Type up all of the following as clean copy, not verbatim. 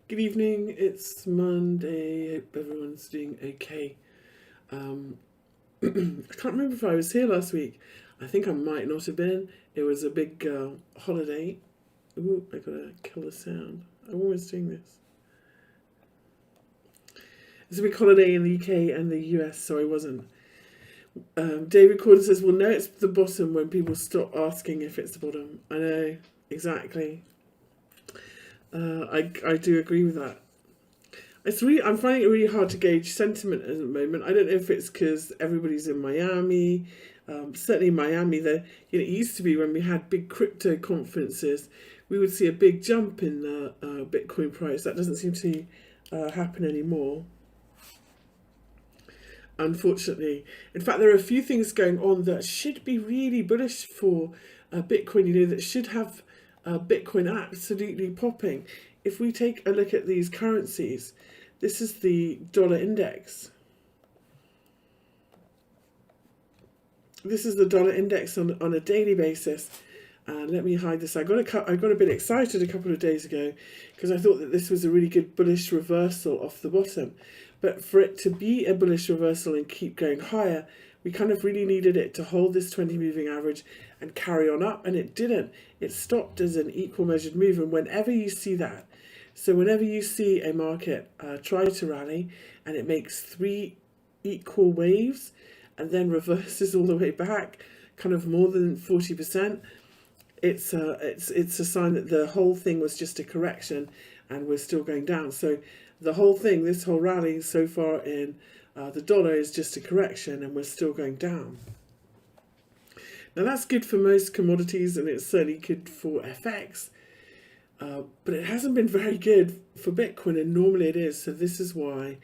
Good evening, it's Monday. Hope everyone's doing okay. I can't remember if I was here last week. I think I might not have been. It was a big holiday. Ooh, I gotta kill the sound. I'm always doing this. It's a big holiday in the UK and the US, so I wasn't. David Corder says, "Well, no, it's the bottom when people stop asking if it's the bottom." I know, exactly. I do agree with that. I'm finding it really hard to gauge sentiment at the moment. I don't know if it's because everybody's in Miami. Certainly in Miami, it used to be when we had big crypto conferences, we would see a big jump in the Bitcoin price. That doesn't seem to happen anymore, unfortunately. In fact, there are a few things going on that should be really bullish for Bitcoin. That should have Bitcoin absolutely popping. If we take a look at these currencies, this is the dollar index. This is the dollar index on a daily basis. And let me hide this. I got a bit excited a couple of days ago because I thought that this was a really good bullish reversal off the bottom. But for it to be a bullish reversal and keep going higher, we kind of really needed it to hold this 20 moving average and carry on up, and it didn't. It stopped as an equal measured move, and whenever you see that, so whenever you see a market try to rally and it makes 3 equal waves and then reverses all the way back, kind of more than 40%, it's a sign that the whole thing was just a correction and we're still going down. So the whole thing, this whole rally so far in the dollar is just a correction and we're still going down. Now that's good for most commodities and it's certainly good for FX. But it hasn't been very good for Bitcoin, and normally it is. So this is why,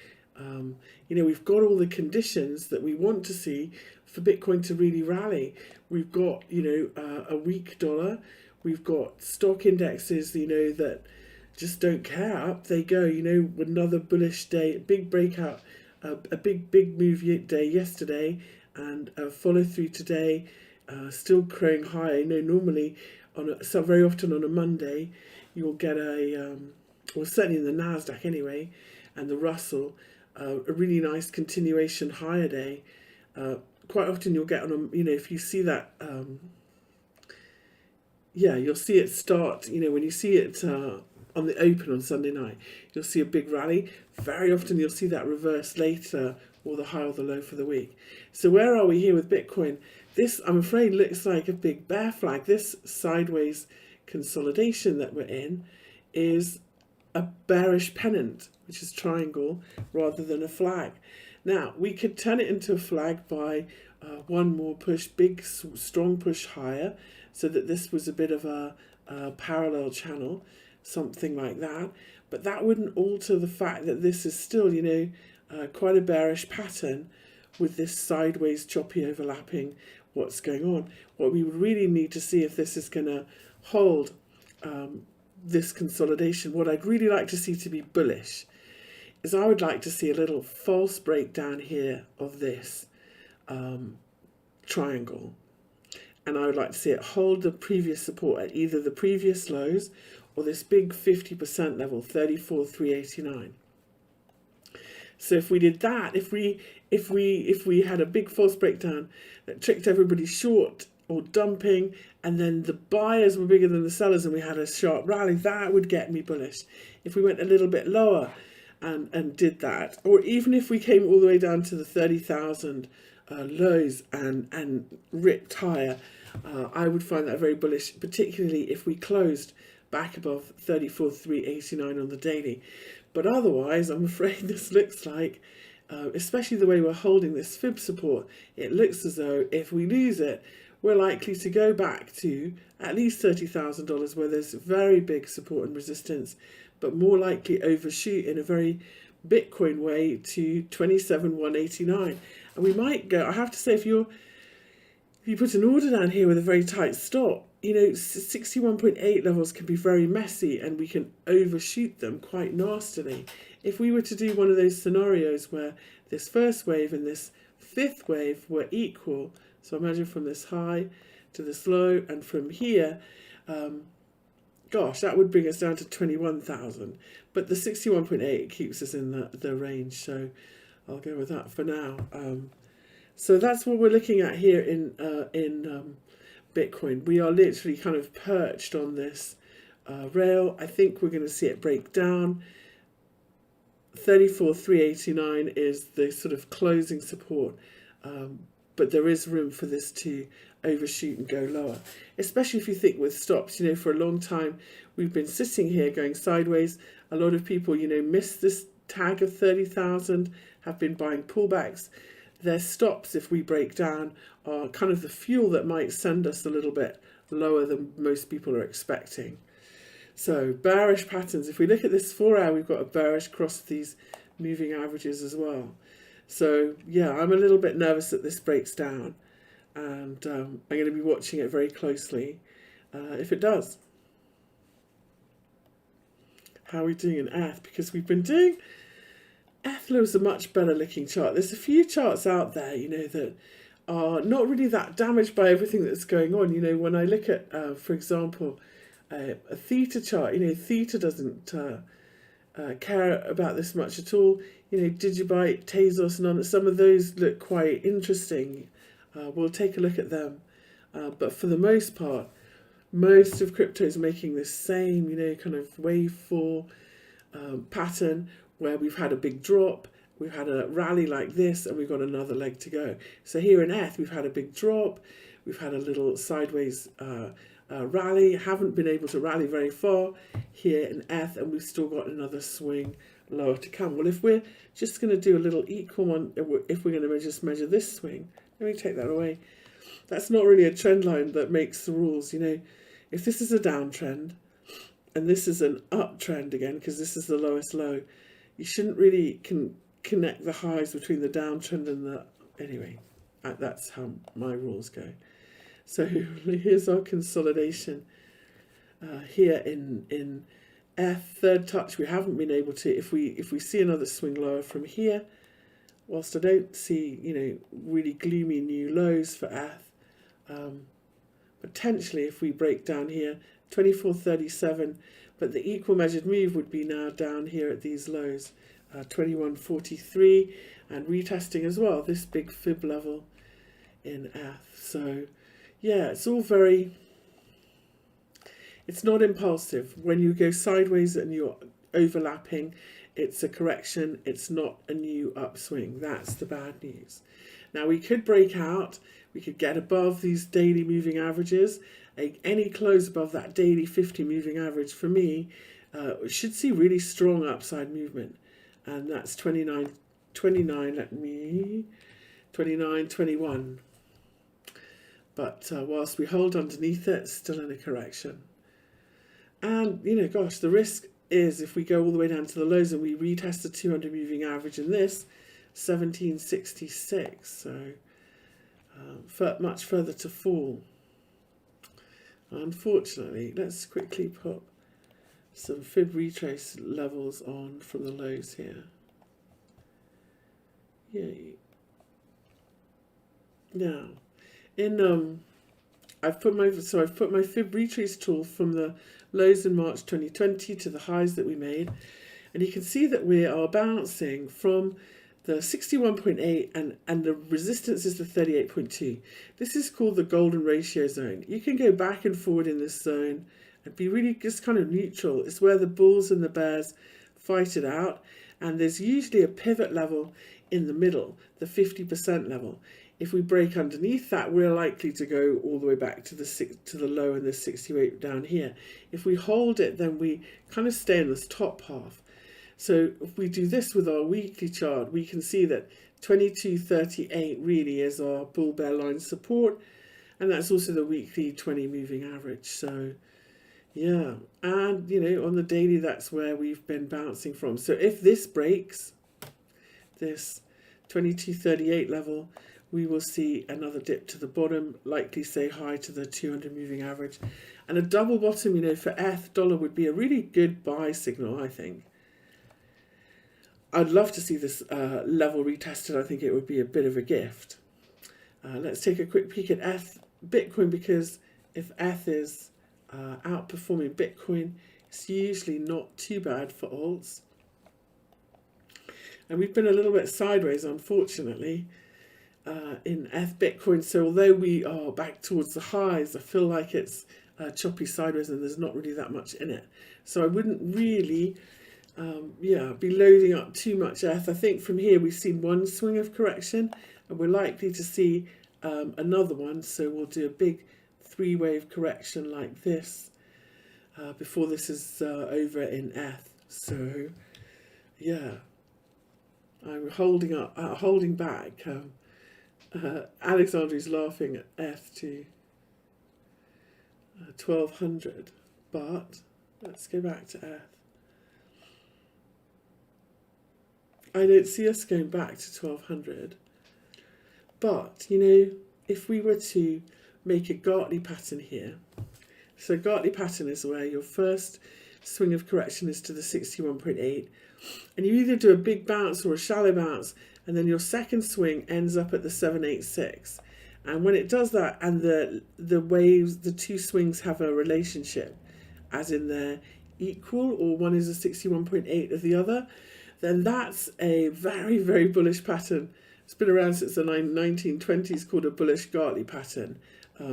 we've got all the conditions that we want to see for Bitcoin to really rally. We've got, a weak dollar. We've got stock indexes, that just don't care. Up they go. Another bullish day, big breakout, a big move day yesterday, and a follow through today. Still crowing high. Normally so very often on a Monday, you'll get well, certainly in the Nasdaq anyway, and the Russell, a really nice continuation higher day. Quite often you'll get on if you see that, you'll see it start. When you see it on the open on Sunday night, you'll see a big rally. Very often you'll see that reverse later, or the high or the low for the week. So where are we here with Bitcoin? This, I'm afraid, looks like a big bear flag. This sideways consolidation that we're in is a bearish pennant, which is triangle, rather than a flag. Now, we could turn it into a flag by one more push, big, strong push higher, so that this was a bit of a parallel channel, something like that. But that wouldn't alter the fact that this is still, quite a bearish pattern with this sideways choppy overlapping what's going on. What we would really need to see if this is going to hold this consolidation, what I'd really like to see to be bullish is I would like to see a little false breakdown here of this triangle, and I would like to see it hold the previous support at either the previous lows or this big 50% level, 34,389. So if we did that, if we had a big false breakdown that tricked everybody short or dumping, and then the buyers were bigger than the sellers and we had a sharp rally, that would get me bullish. If we went a little bit lower and did that, or even if we came all the way down to the 30,000 lows and ripped higher, I would find that very bullish, particularly if we closed back above 34,389 on the daily. But otherwise, I'm afraid this looks like, especially the way we're holding this fib support, it looks as though if we lose it, we're likely to go back to at least $30,000 where there's very big support and resistance, but more likely overshoot in a very Bitcoin way to 27,189. And we might go, I have to say, if you put an order down here with a very tight stop, 61.8 levels can be very messy and we can overshoot them quite nastily. If we were to do one of those scenarios where this first wave and this fifth wave were equal, so imagine from this high to this low, and from here gosh, that would bring us down to 21,000. But the 61.8 keeps us in the range, so I'll go with that for now. So that's what we're looking at here in Bitcoin. We are literally kind of perched on this rail. I think we're going to see it break down. 34,389 is the sort of closing support, but there is room for this to overshoot and go lower, especially if you think with stops. You know, for a long time we've been sitting here going sideways. A lot of people, you know, miss this tag of 30,000, have been buying pullbacks. Their stops, if we break down, are kind of the fuel that might send us a little bit lower than most people are expecting. So bearish patterns. If we look at this 4 hour, we've got a bearish cross these moving averages as well. So yeah, I'm a little bit nervous that this breaks down, and I'm going to be watching it very closely if it does. How are we doing in ETH? Because we've been doing, ETH is a much better looking chart. There's a few charts out there, you know, that are not really that damaged by everything that's going on. You know, when I look at, for example, a Theta chart, you know, Theta doesn't care about this much at all. You know, Digibyte, Tezos, Nano, some of those look quite interesting. We'll take a look at them. But for the most part, most of crypto is making this same, you know, kind of wave 4 pattern, where we've had a big drop, we've had a rally like this, and we've got another leg to go. So here in ETH, we've had a big drop, we've had a little sideways rally, haven't been able to rally very far here in ETH, and we've still got another swing lower to come. Well, if we're just going to do a little equal one, if we're going to just measure this swing, let me take that away. That's not really a trend line that makes the rules. You know, if this is a downtrend and this is an uptrend again, because this is the lowest low, you shouldn't really connect the highs between the downtrend and the, anyway, that's how my rules go. So here's our consolidation here in ETH. Third touch, we haven't been able to, if we see another swing lower from here, whilst I don't see, you know, really gloomy new lows for ETH, potentially if we break down here, 24.37, but the equal measured move would be now down here at these lows, 21.43, and retesting as well this big fib level in ETH. So yeah, it's all very, it's not impulsive. When you go sideways and you're overlapping, it's a correction, it's not a new upswing. That's the bad news. Now we could break out, we could get above these daily moving averages. Any close above that daily 50 moving average for me should see really strong upside movement. And that's 29.21. But whilst we hold underneath it, it's still in a correction. And, you know, gosh, the risk is if we go all the way down to the lows and we retest the 200 moving average in this, 1766. So much further to fall. Unfortunately, let's quickly put some fib retrace levels on from the lows here. Yay. Now, in I've put my fib retrace tool from the lows in March 2020 to the highs that we made, and you can see that we are bouncing from the 61.8 and the resistance is the 38.2. This is called the golden ratio zone. You can go back and forward in this zone and be really just kind of neutral. It's where the bulls and the bears fight it out, and there's usually a pivot level in the middle, the 50% level. If we break underneath that, we're likely to go all the way back to the low and the 68 down here. If we hold it, then we kind of stay in this top half. So if we do this with our weekly chart, we can see that 22.38 really is our bull bear line support, and that's also the weekly 20 moving average. So yeah, and you know, on the daily, that's where we've been bouncing from. So if this breaks this 22.38 level, we will see another dip to the bottom, likely say hi to the 200 moving average. And a double bottom, you know, for ETH dollar would be a really good buy signal, I think. I'd love to see this level retested. I think it would be a bit of a gift. Let's take a quick peek at ETH Bitcoin, because if ETH is outperforming Bitcoin. It's usually not too bad for alts. And we've been a little bit sideways, unfortunately, in Bitcoin. So although we are back towards the highs, I feel like it's choppy sideways and there's not really that much in it. So I wouldn't really be loading up too much ETH. I think from here we've seen one swing of correction and we're likely to see another one. So we'll do a big 3-wave correction like this before this is over in ETH. So yeah, I'm holding back. Alexandri's laughing at ETH to 1200, but let's go back to ETH. I don't see us going back to 1200, but you know, if we were to make a Gartley pattern here, so Gartley pattern is where your first swing of correction is to the 61.8, and you either do a big bounce or a shallow bounce, and then your second swing ends up at the 786. And when it does that, and the waves, the two swings have a relationship, as in they're equal, or one is a 61.8 of the other, then that's a very, very bullish pattern. It's been around since the 1920s, called a bullish Gartley pattern.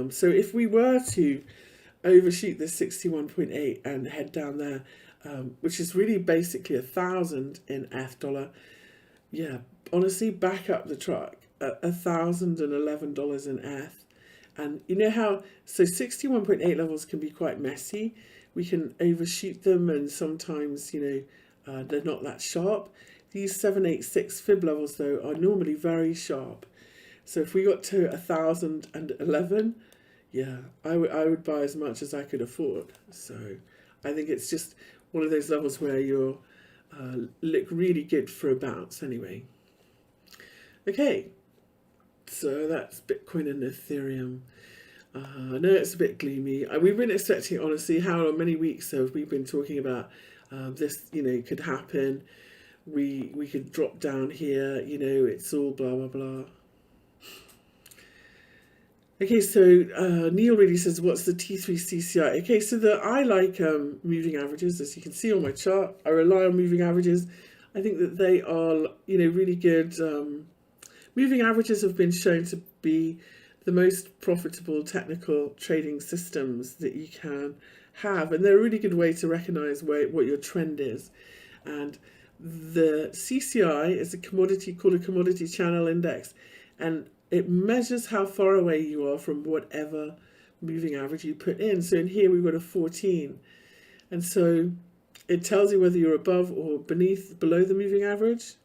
So if we were to overshoot this 61.8 and head down there, which is really basically 1,000 in ETH dollar, yeah, honestly, back up the truck at $1,011 in ETH. And you know how, so 61.8 levels can be quite messy. We can overshoot them, and sometimes, you know, they're not that sharp. These 786 fib levels, though, are normally very sharp. So if we got to 1,011, yeah, I would buy as much as I could afford. So I think it's just one of those levels where you'll look really good for a bounce anyway. Okay, so that's Bitcoin and Ethereum. I know it's a bit gloomy. We've been expecting, honestly, how many weeks have we been talking about this, you know, could happen. We could drop down here, you know, it's all blah, blah, blah. Okay, so Neil really says, what's the T3 CCI? Okay, so I like moving averages, as you can see on my chart. I rely on moving averages. I think that they are, you know, really good. Moving averages have been shown to be the most profitable technical trading systems that you can have, and they're a really good way to recognize what your trend is. And the CCI is a commodity called a commodity channel index, and it measures how far away you are from whatever moving average you put in. So in here we've got a 14, and so it tells you whether you're above or below the moving average.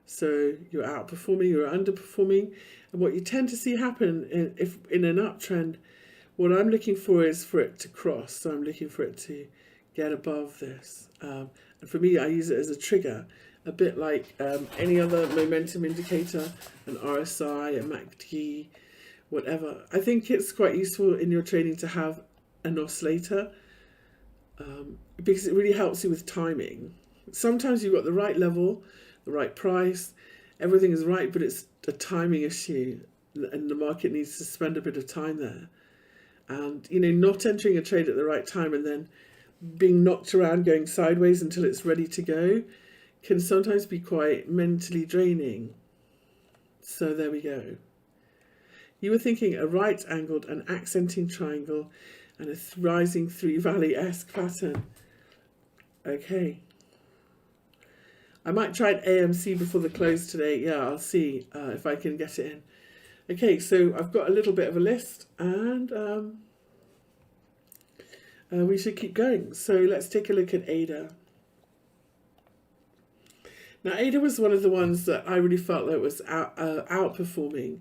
So you're outperforming, you're underperforming. And what you tend to see happen in an uptrend, what I'm looking for is for it to cross. So I'm looking for it to get above this. And for me, I use it as a trigger, a bit like any other momentum indicator, an RSI, a MACD, whatever. I think it's quite useful in your trading to have an oscillator because it really helps you with timing. Sometimes you've got the right level, the right price, everything is right, but it's a timing issue, and the market needs to spend a bit of time there. And, you know, not entering a trade at the right time and then being knocked around going sideways until it's ready to go can sometimes be quite mentally draining. So there we go. You were thinking a right-angled and accenting triangle and a rising three-valley-esque pattern. Okay. I might try an AMC before the close today. Yeah, I'll see if I can get it in. Okay, so I've got a little bit of a list, and we should keep going. So let's take a look at ADA. Now, ADA was one of the ones that I really felt that was outperforming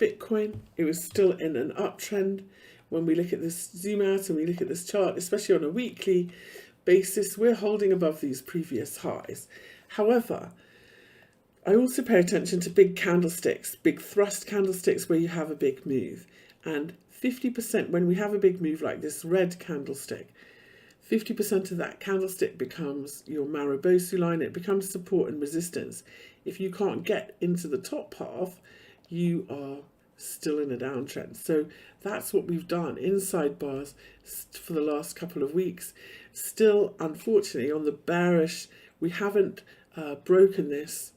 Bitcoin. It was still in an uptrend. When we look at this zoom out and we look at this chart, especially on a weekly basis, we're holding above these previous highs. However, I also pay attention to big candlesticks, big thrust candlesticks where you have a big move. And 50%, when we have a big move like this red candlestick, 50% of that candlestick becomes your Marubosu line. It becomes support and resistance. If you can't get into the top half, you are still in a downtrend. So that's what we've done inside bars for the last couple of weeks. Still, unfortunately, on the bearish, we haven't broken this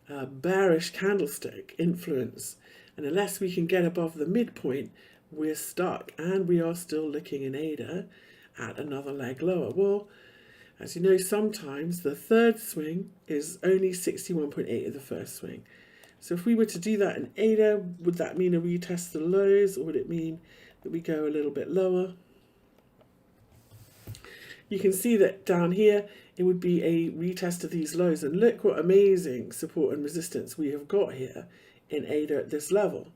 bearish candlestick influence. And unless we can get above the midpoint, we're stuck. And we are still looking in ADA at another leg lower. Well, as you know, sometimes the third swing is only 61.8 of the first swing. So if we were to do that in ADA, would that mean a retest the lows, or would it mean that we go a little bit lower? You can see that down here, it would be a retest of these lows. And look what amazing support and resistance we have got here in ADA at this level.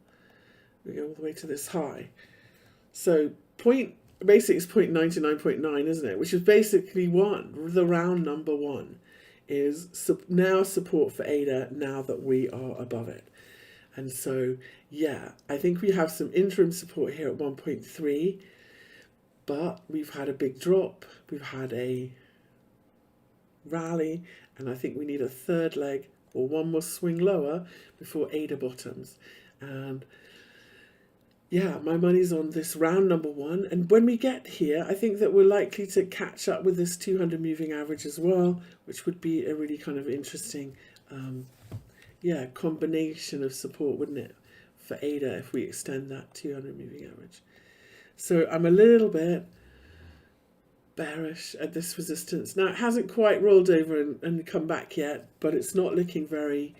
We go all the way to this high. So basic is 0.99.9, isn't it? Which is basically the round number 1. Is now support for ADA now that we are above it. And so, yeah, I think we have some interim support here at 1.3, but we've had a big drop. We've had a rally, and I think we need a third leg or one more swing lower before ADA bottoms. And yeah, my money's on this round number 1. And when we get here, I think that we're likely to catch up with this 200 moving average as well, which would be a really kind of interesting, combination of support, wouldn't it, for ADA if we extend that 200 moving average. So I'm a little bit bearish at this resistance. Now, it hasn't quite rolled over and come back yet, but it's not looking very...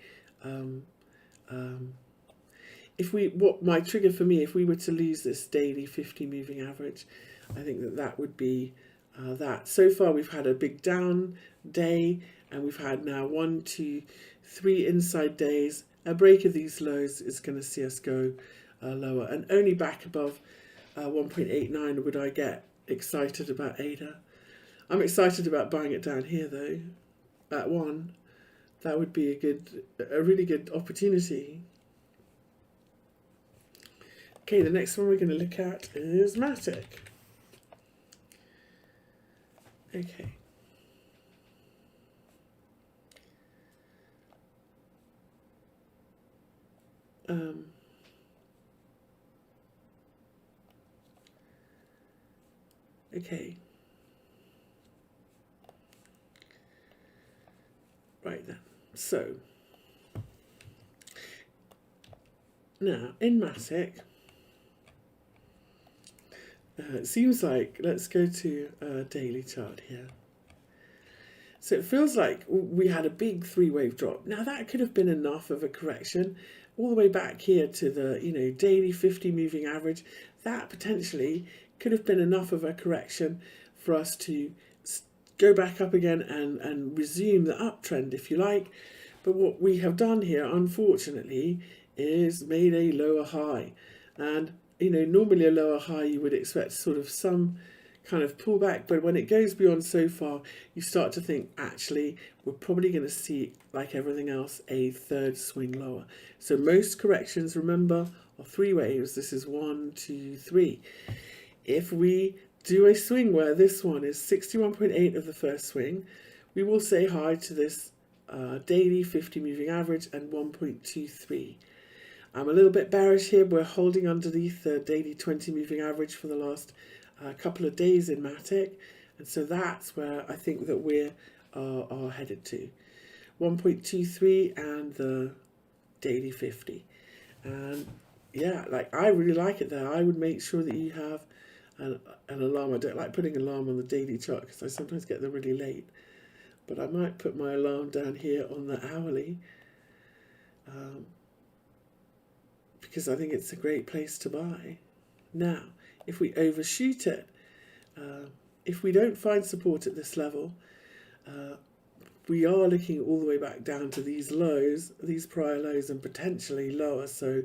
my trigger for me, if we were to lose this daily 50 moving average, I think that would be that. So far, we've had a big down day, and we've had now 1, 2, 3 inside days. A break of these lows is going to see us go lower, and only back above 1.89 would I get excited about ADA. I'm excited about buying it down here though, at 1. That would be a really good opportunity. Okay, the next one we're going to look at is MATIC. Okay. Okay. Right then. So, now in MATIC, it seems like, let's go to a daily chart here. So it feels like we had a big 3-wave drop. Now that could have been enough of a correction all the way back here to the daily 50 moving average. That potentially could have been enough of a correction for us to go back up again and resume the uptrend, if you like. But what we have done here, unfortunately, is made a lower high. And normally a lower high you would expect sort of some kind of pullback, but when it goes beyond so far, you start to think, actually, we're probably going to see, like everything else, a third swing lower. So most corrections, remember, are 3 waves. This is 1, 2, 3. If we do a swing where this one is 61.8 of the first swing, we will say hi to this daily 50 moving average and 1.23. I'm a little bit bearish here. We're holding underneath the daily 20 moving average for the last couple of days in MATIC, and so that's where I think that we are headed to. 1.23 and the daily 50. And yeah, I really like it there. I would make sure that you have an alarm. I don't like putting an alarm on the daily chart because I sometimes get them really late, but I might put my alarm down here on the hourly, because I think it's a great place to buy. Now, if we overshoot it, if we don't find support at this level, we are looking all the way back down to these lows, these prior lows, and potentially lower, so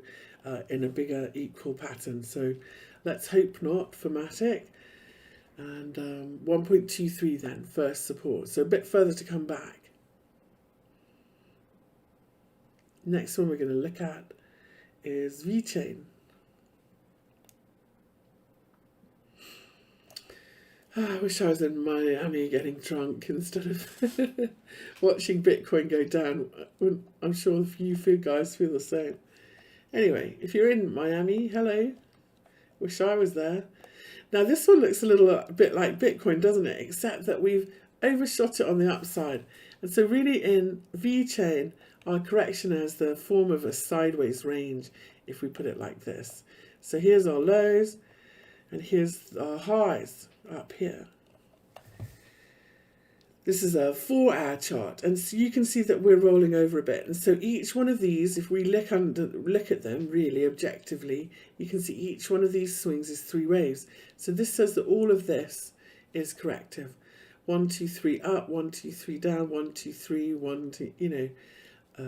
in a bigger equal pattern. So let's hope not for MATIC. And 1.23 then, first support. So a bit further to come back. Next one we're going to look at is V-Chain. I wish I was in Miami getting drunk instead of watching Bitcoin go down. I'm sure you guys feel the same. Anyway, if you're in Miami, hello. Wish I was there. Now this one looks a little bit like Bitcoin, doesn't it? Except that we've overshot it on the upside. And so really in V-Chain, our correction has the form of a sideways range, if we put it like this. So here's our lows, and here's our highs up here. This is a 4-hour chart, and so you can see that we're rolling over a bit. And so each one of these, if we look at them really objectively, you can see each one of these swings is 3 waves. So this says that all of this is corrective. 1, 2, 3 up, 1, 2, 3 down, 1, 2, 3, 1, 2. You know,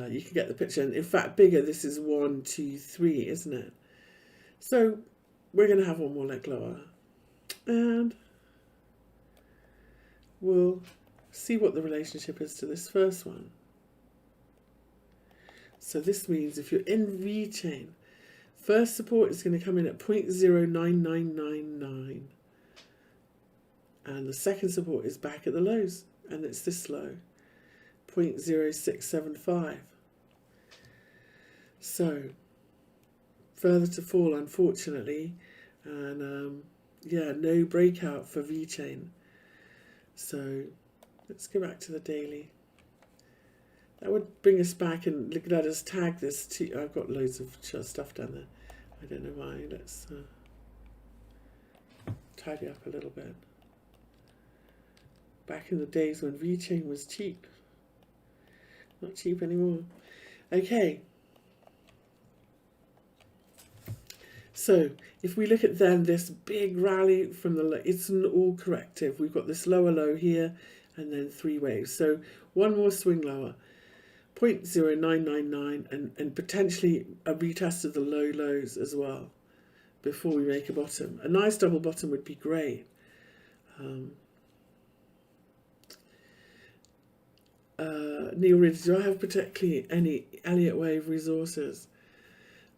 you can get the picture. And in fact, bigger. This is 1, 2, 3, isn't it? So we're going to have one more leg lower, and we'll see what the relationship is to this first one. So this means if you're in V-Chain, first support is going to come in at 0.09999. And the second support is back at the lows, and it's this low, 0.0675. So further to fall, unfortunately, and yeah, no breakout for V-Chain. So let's go back to the daily. That would bring us back and let us tag this too. I've got loads of stuff down there. I don't know why. Let's tidy up a little bit. Back in the days when V-Chain was cheap. Not cheap anymore. Okay. So if we look at then this big rally from the, it's an all corrective. We've got this lower low here, and then 3 waves. So one more swing lower, 0.0999, and potentially a retest of the low lows as well before we make a bottom. A nice double bottom would be great. Neil Reed, do I have particularly any Elliott Wave resources?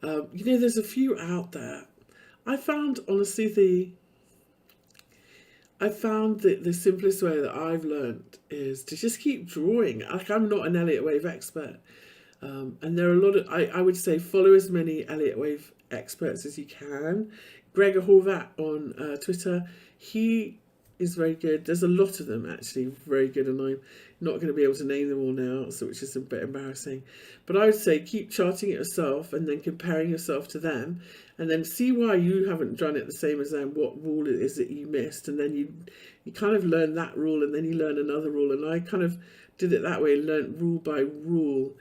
You know, there's a few out there. I found, honestly, the simplest way that I've learned is to just keep drawing. Like, I'm not an Elliott Wave expert. And there are a lot of, I would say, follow as many Elliott Wave experts as you can. Gregor Horvat on Twitter, he is very good. There's a lot of them, actually, very good, and I'm not going to be able to name them all now, so which is a bit embarrassing. But I would say keep charting it yourself and then comparing yourself to them, and then see why you haven't done it the same as them, what rule it is that you missed, and then you kind of learn that rule, and then you learn another rule. And I kind of did it that way, learned rule by rule.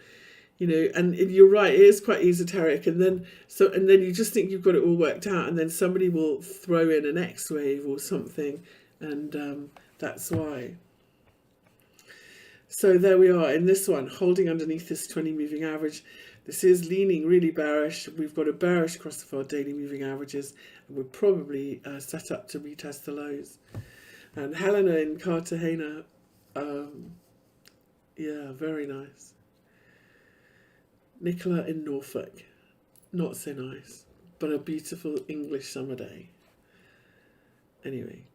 You know, and you're right, it is quite esoteric, and then you just think you've got it all worked out, and then somebody will throw in an X wave or something, and that's why. So there we are in this one, holding underneath this 20 moving average. This is leaning really bearish. We've got a bearish cross of our daily moving averages, and we're probably set up to retest the lows. And Helena in Cartagena, yeah, very nice. Nicola in Norfolk, not so nice, but a beautiful English summer day. Anyway,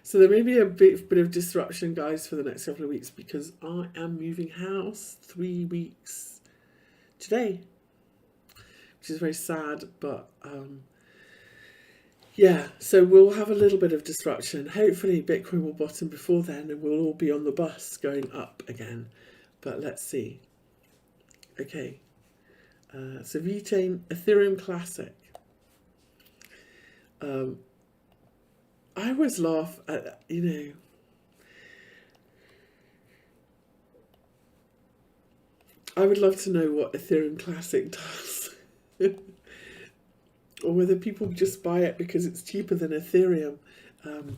so there may be a bit of disruption, guys, for the next couple of weeks, because I am moving house 3 weeks today, which is very sad, but yeah, so we'll have a little bit of disruption. Hopefully Bitcoin will bottom before then, and we'll all be on the bus going up again, but let's see. Okay, so V-Chain, Ethereum Classic. I always laugh at, you know, I would love to know what Ethereum Classic does. Or whether people just buy it because it's cheaper than Ethereum.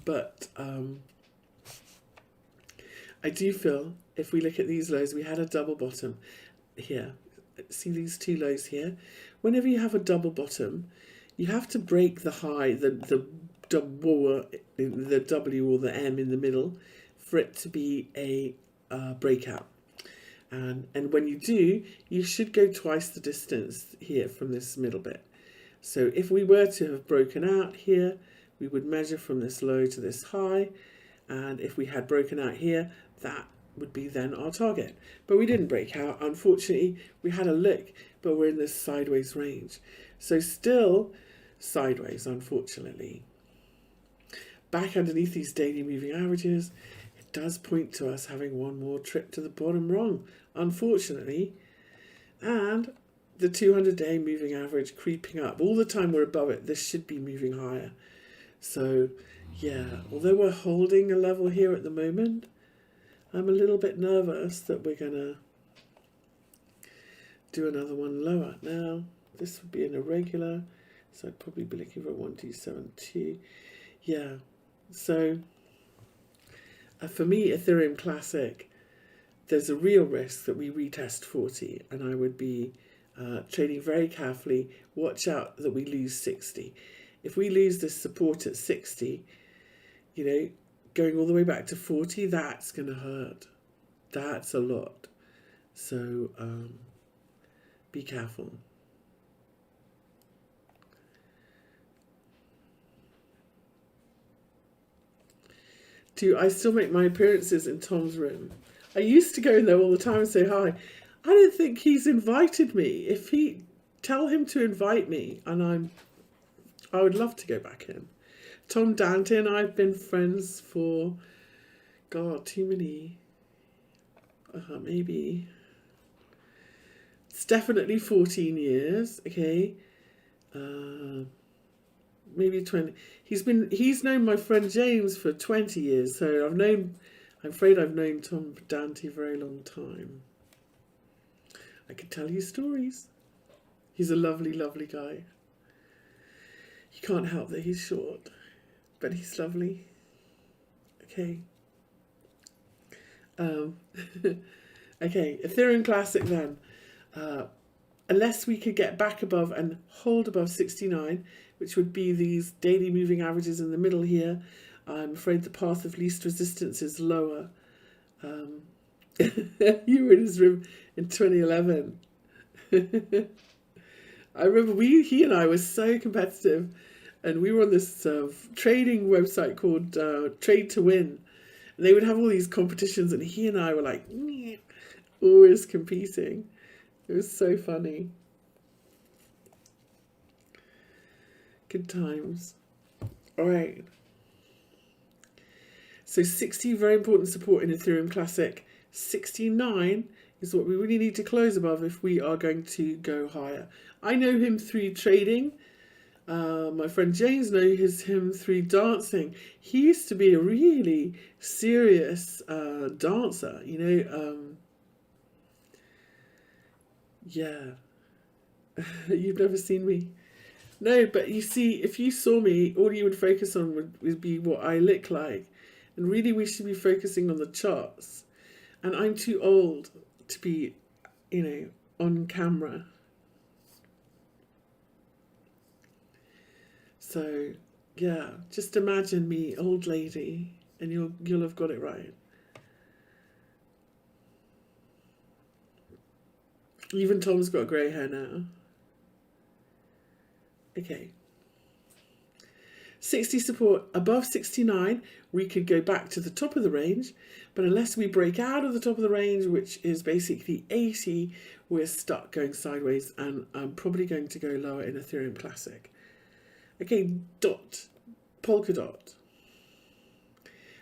But I do feel, if we look at these lows, we had a double bottom here. See these two lows here? Whenever you have a double bottom, you have to break the high, the W or the M in the middle, for it to be a breakout. And when you do, you should go twice the distance here from this middle bit. So if we were to have broken out here, we would measure from this low to this high. And if we had broken out here, that would be then our target. But we didn't break out. Unfortunately, we had a lick, but we're in this sideways range. So still sideways, unfortunately. Back underneath these daily moving averages, it does point to us having one more trip to the bottom wrong, unfortunately. And the 200-day moving average creeping up. All the time we're above it, this should be moving higher. So, yeah, although we're holding a level here at the moment, I'm a little bit nervous that we're going to do another one lower. Now, this would be an irregular, so I'd probably be looking for 1272. Yeah, so for me, Ethereum Classic, there's a real risk that we retest 40, and I would be trading very carefully. Watch out that we lose 60. If we lose this support at 60, you know, going all the way back to 40, that's going to hurt. That's a lot. So be careful. Do I still make my appearances in Tom's room? I used to go in there all the time and say hi. I don't think he's invited me. If he, tell him to invite me, and I would love to go back in. Tom Dante and I have been friends for, God, too many, maybe, it's definitely 14 years, okay, maybe 20. He's known my friend James for 20 years, so I'm afraid I've known Tom Dante a very long time. I could tell you stories. He's a lovely, lovely guy. You can't help that he's short, but he's lovely. Okay. Okay, Ethereum Classic then. Unless we could get back above and hold above 69, which would be these daily moving averages in the middle here, I'm afraid the path of least resistance is lower. You were in his room in 2011. I remember he and I were so competitive, and we were on this trading website called Trade to Win. And they would have all these competitions, and he and I were like, always competing. It was so funny. Good times. All right. So 60, very important support in Ethereum Classic. 69 is what we really need to close above if we are going to go higher. I know him through trading. My friend James knows him through dancing. He used to be a really serious dancer, you know. Yeah. You've never seen me. No, but you see, if you saw me, all you would focus on would be what I look like. And really we should be focusing on the charts. And I'm too old to be, you know, on camera. So, yeah, just imagine me, old lady, and you'll have got it right. Even Tom's got grey hair now. Okay. 60 support above 69, we could go back to the top of the range, but unless we break out of the top of the range, which is basically 80, we're stuck going sideways, and I'm probably going to go lower in Ethereum Classic. Okay, Polkadot.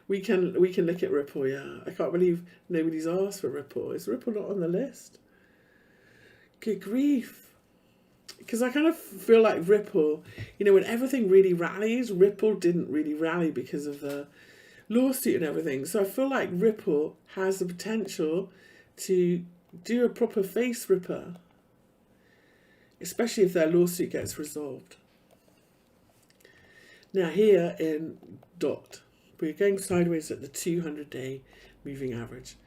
We can look at Ripple, yeah. I can't believe nobody's asked for Ripple. Is Ripple not on the list? Good grief. Because I kind of feel like Ripple, you know, when everything really rallies, Ripple didn't really rally because of the lawsuit and everything. So I feel like Ripple has the potential to do a proper face ripper, especially if their lawsuit gets resolved. Now here in DOT, we're going sideways at the 200-day moving average.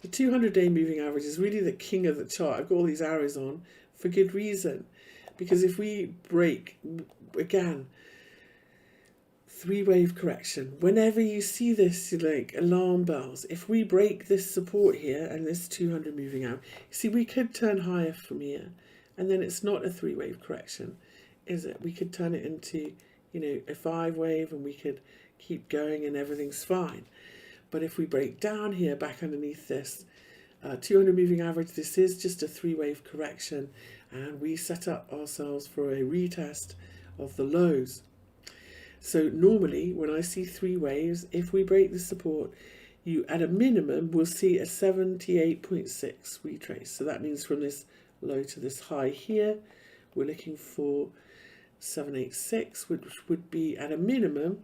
The 200-day moving average is really the king of the chart. I've got all these arrows on for good reason. Because if we break, again, three-wave correction, whenever you see this, like alarm bells, if we break this support here and this 200 moving out, see, we could turn higher from here. And then it's not a three-wave correction, is it? We could turn it into, you know, a 5-wave, and we could keep going and everything's fine. But if we break down here back underneath this 200 moving average, this is just a 3-wave correction, and we set up ourselves for a retest of the lows. So normally when I see 3 waves, if we break the support, you at a minimum will see a 78.6 retrace. So that means from this low to this high here, we're looking for 786, which would be at a minimum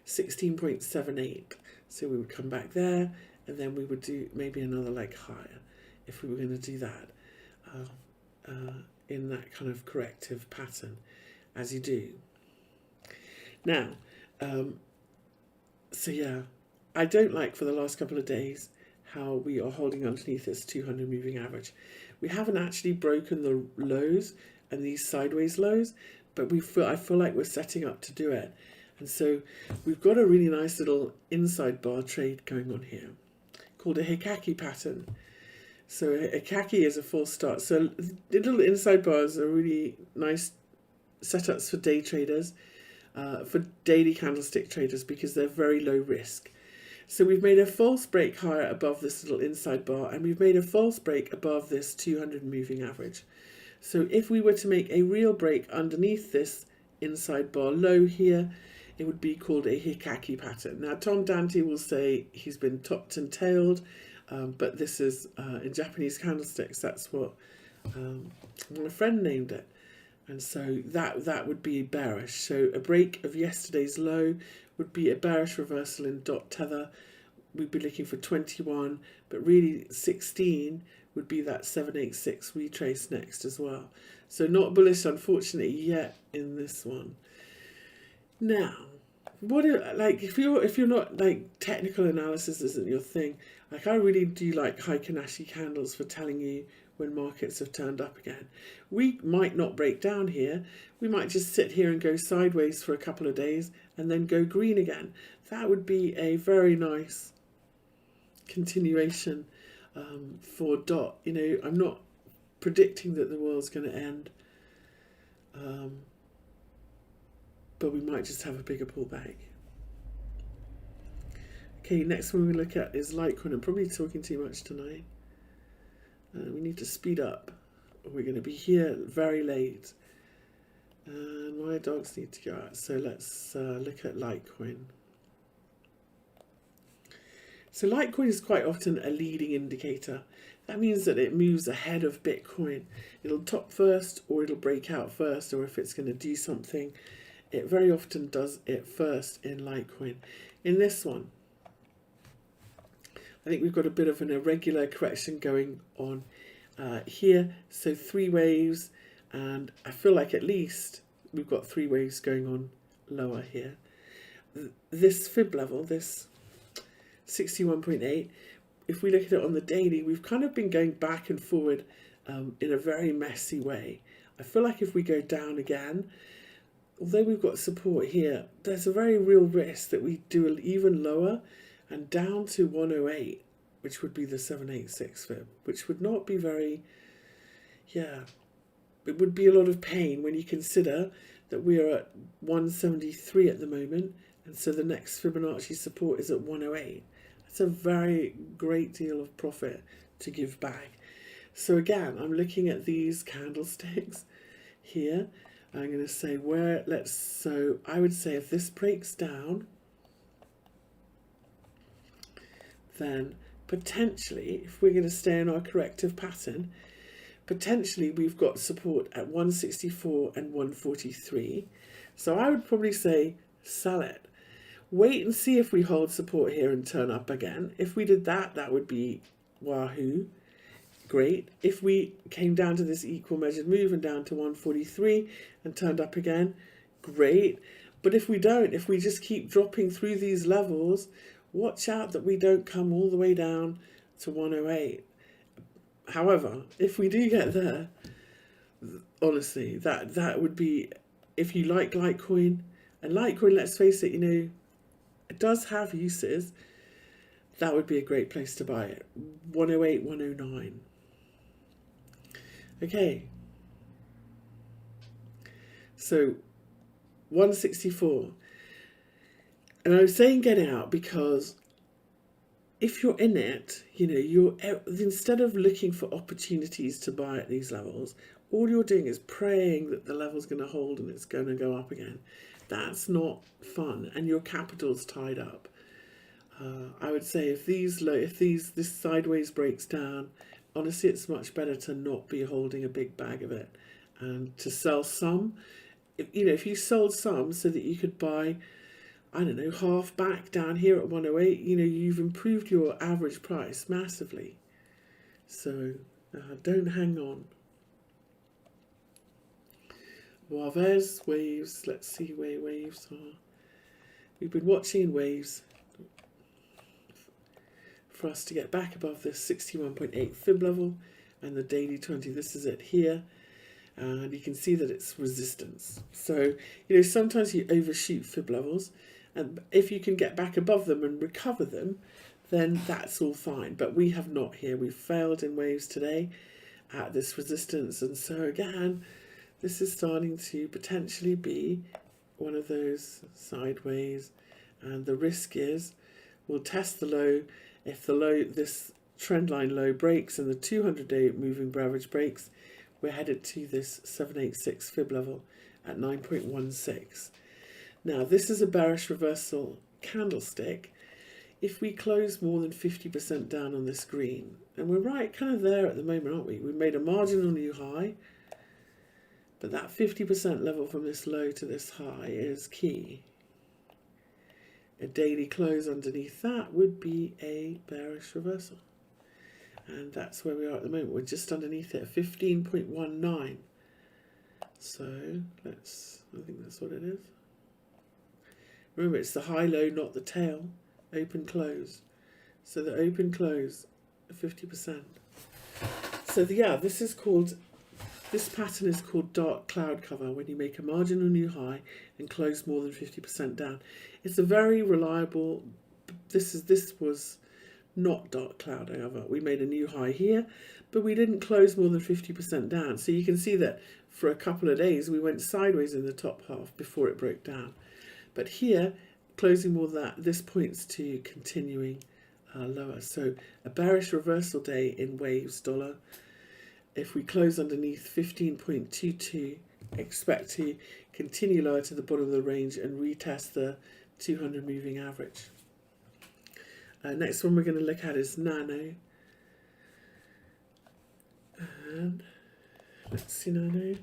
16.78. So we would come back there, and then we would do maybe another leg higher if we were going to do that in that kind of corrective pattern, as you do. Now, so yeah, I don't like for the last couple of days how we are holding underneath this 200 moving average. We haven't actually broken the lows and these sideways lows, but I feel like we're setting up to do it. And so we've got a really nice little inside bar trade going on here called a Hikaki pattern. So a Hikaki is a false start. So the little inside bars are really nice setups for day traders, for daily candlestick traders, because they're very low risk. So we've made a false break higher above this little inside bar, and we've made a false break above this 200 moving average. So if we were to make a real break underneath this inside bar low here, it would be called a Hikaki pattern. Now Tom Dante will say he's been topped and tailed, but this is in Japanese candlesticks, that's what my friend named it. And so that would be bearish. So a break of yesterday's low would be a bearish reversal in dot tether. We'd be looking for 21, but really 16 would be that 786 retrace next as well. So not bullish, unfortunately, yet in this one. Now, if you're not like technical analysis isn't your thing, like I really do like Heikin-Ashi candles for telling you when markets have turned up again. We might not break down here. We might just sit here and go sideways for a couple of days and then go green again. That would be a very nice continuation for DOT. You know, I'm not predicting that the world's going to end, but we might just have a bigger pullback. Okay, next one we look at is Litecoin. I'm probably talking too much tonight. We need to speed up. We're going to be here very late. And my dogs need to go out. So let's look at Litecoin. So Litecoin is quite often a leading indicator. That means that it moves ahead of Bitcoin. It'll top first, or it'll break out first, or if it's going to do something, it very often does it first in Litecoin. In this one, I think we've got a bit of an irregular correction going on here. So 3 waves, and I feel like at least we've got 3 waves going on lower here. This fib level, this 61.8, if we look at it on the daily, we've kind of been going back and forward in a very messy way. I feel like if we go down again, although we've got support here, there's a very real risk that we do even lower and down to 108, which would be the 786 fib, which would not be very, it would be a lot of pain when you consider that we are at 173 at the moment, and so the next Fibonacci support is at 108. That's a very great deal of profit to give back. So again, I'm looking at these candlesticks here. I'm going to say so I would say if this breaks down, then potentially, if we're going to stay in our corrective pattern, potentially we've got support at 164 and 143. So I would probably say sell it. Wait and see if we hold support here and turn up again. If we did that, that would be wahoo. Great. If we came down to this equal measured move and down to 143 and turned up again, great. But if we don't, if we just keep dropping through these levels, watch out that we don't come all the way down to 108. However, if we do get there, honestly, that would be, if you like Litecoin, and Litecoin, let's face it, you know, it does have uses, that would be a great place to buy it. 108, 109. Okay. So 164. And I was saying get out because if you're in it, you know, instead of looking for opportunities to buy at these levels, all you're doing is praying that the level's going to hold and it's going to go up again. That's not fun, and your capital's tied up. I would say if this sideways breaks down, honestly, it's much better to not be holding a big bag of it and to sell some. If you sold some so that you could buy, I don't know, half back down here at 108, you've improved your average price massively. So don't hang on. Waves, waves, let's see where waves are. We've been watching waves for us to get back above this 61.8 fib level and the daily 20. This is it here. And you can see that it's resistance. So, sometimes you overshoot fib levels. And if you can get back above them and recover them, then that's all fine. But we have not here. We've failed in waves today at this resistance. And so again, this is starting to potentially be one of those sideways. And the risk is we'll test the low. If this trend line low breaks and the 200-day moving average breaks, we're headed to this 786 fib level at 9.16. Now, this is a bearish reversal candlestick. If we close more than 50% down on this green, and we're right kind of there at the moment, aren't we? We've made a marginal new high, but that 50% level from this low to this high is key. A daily close underneath that would be a bearish reversal. And that's where we are at the moment. We're just underneath it, 15.19. So I think that's what it is. Remember, it's the high low, not the tail. Open close. So the open close, 50%. So this pattern is called dark cloud cover, when you make a marginal new high and close more than 50% down. It's a very reliable, this was not dark cloud, however. We made a new high here, but we didn't close more than 50% down. So you can see that for a couple of days, we went sideways in the top half before it broke down. But here, closing more than that, this points to continuing lower. So a bearish reversal day in waves dollar. If we close underneath 15.22, expect to continue lower to the bottom of the range and retest the 200 moving average. Next one we're going to look at is Nano. And let's see Nano.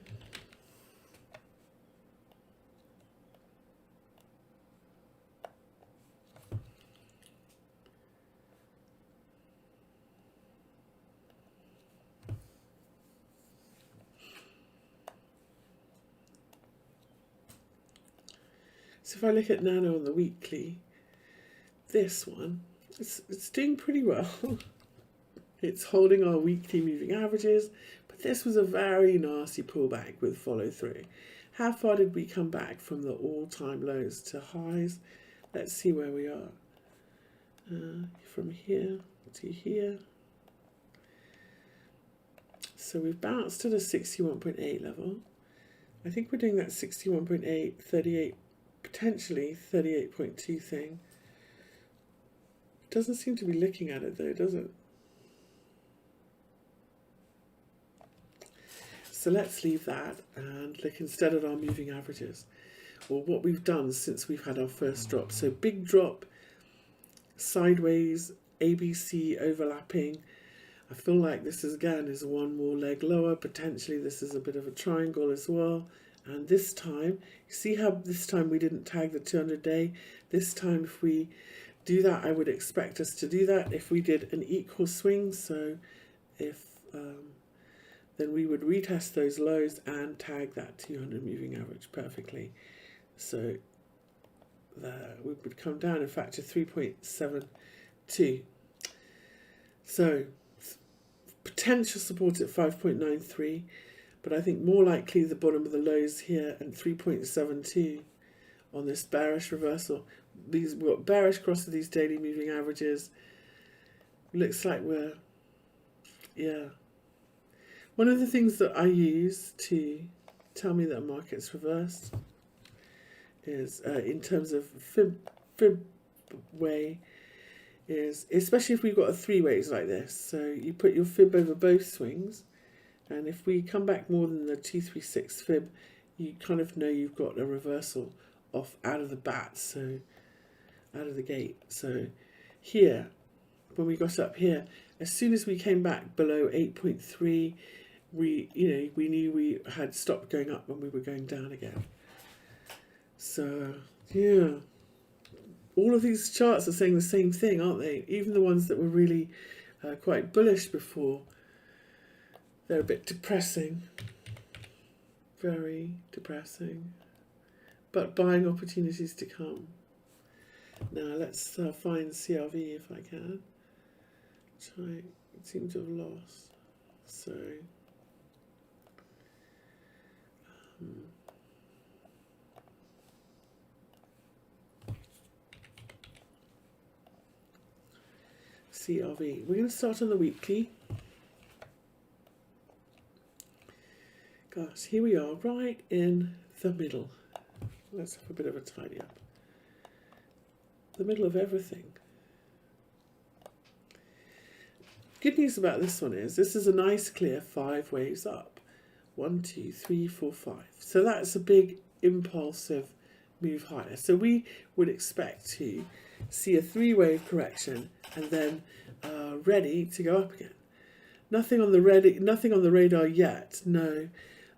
So if I look at Nano on the weekly, this one, it's doing pretty well. It's holding our weekly moving averages, but this was a very nasty pullback with follow through. How far did we come back from the all-time lows to highs? Let's see where we are. From here to here. So we've bounced to the 61.8 level. I think we're doing that 61.8, 38, potentially 38.2 thing. It doesn't seem to be looking at it though, does it? So let's leave that and look instead at our moving averages, or what we've done since we've had our first drop. So big drop, sideways, ABC overlapping. I feel like this is one more leg lower. Potentially this is a bit of a triangle as well. And this time, you see how this time we didn't tag the 200-day? This time if we do that, I would expect us to do that if we did an equal swing. So if then we would retest those lows and tag that 200 moving average perfectly. So we would come down, in fact, to 3.72. So potential support at 5.93. But I think more likely the bottom of the lows here and 3.72 on this bearish reversal. We've got bearish cross of these daily moving averages. Looks like we're, yeah. One of the things that I use to tell me that a market's reversed is in terms of fib fib way is, especially if we've got a 3 waves like this, so you put your fib over both swings, and if we come back more than the 236 fib, you kind of know you've got a reversal off out of the bat, so out of the gate. So here, when we got up here, as soon as we came back below 8.3, we knew we had stopped going up when we were going down again. So yeah, all of these charts are saying the same thing, aren't they? Even the ones that were really quite bullish before, they're a bit depressing, very depressing, but buying opportunities to come. Now let's find CRV if I can. Which I seem to have lost. So CRV. We're going to start on the weekly. Gosh, here we are, right in the middle. Let's have a bit of a tidy up. The middle of everything. Good news about this one is this is a nice clear 5 waves up. 1, 2, 3, 4, 5. So that's a big impulsive move higher. So we would expect to see a 3-wave correction and then ready to go up again. Nothing on the radar yet. No.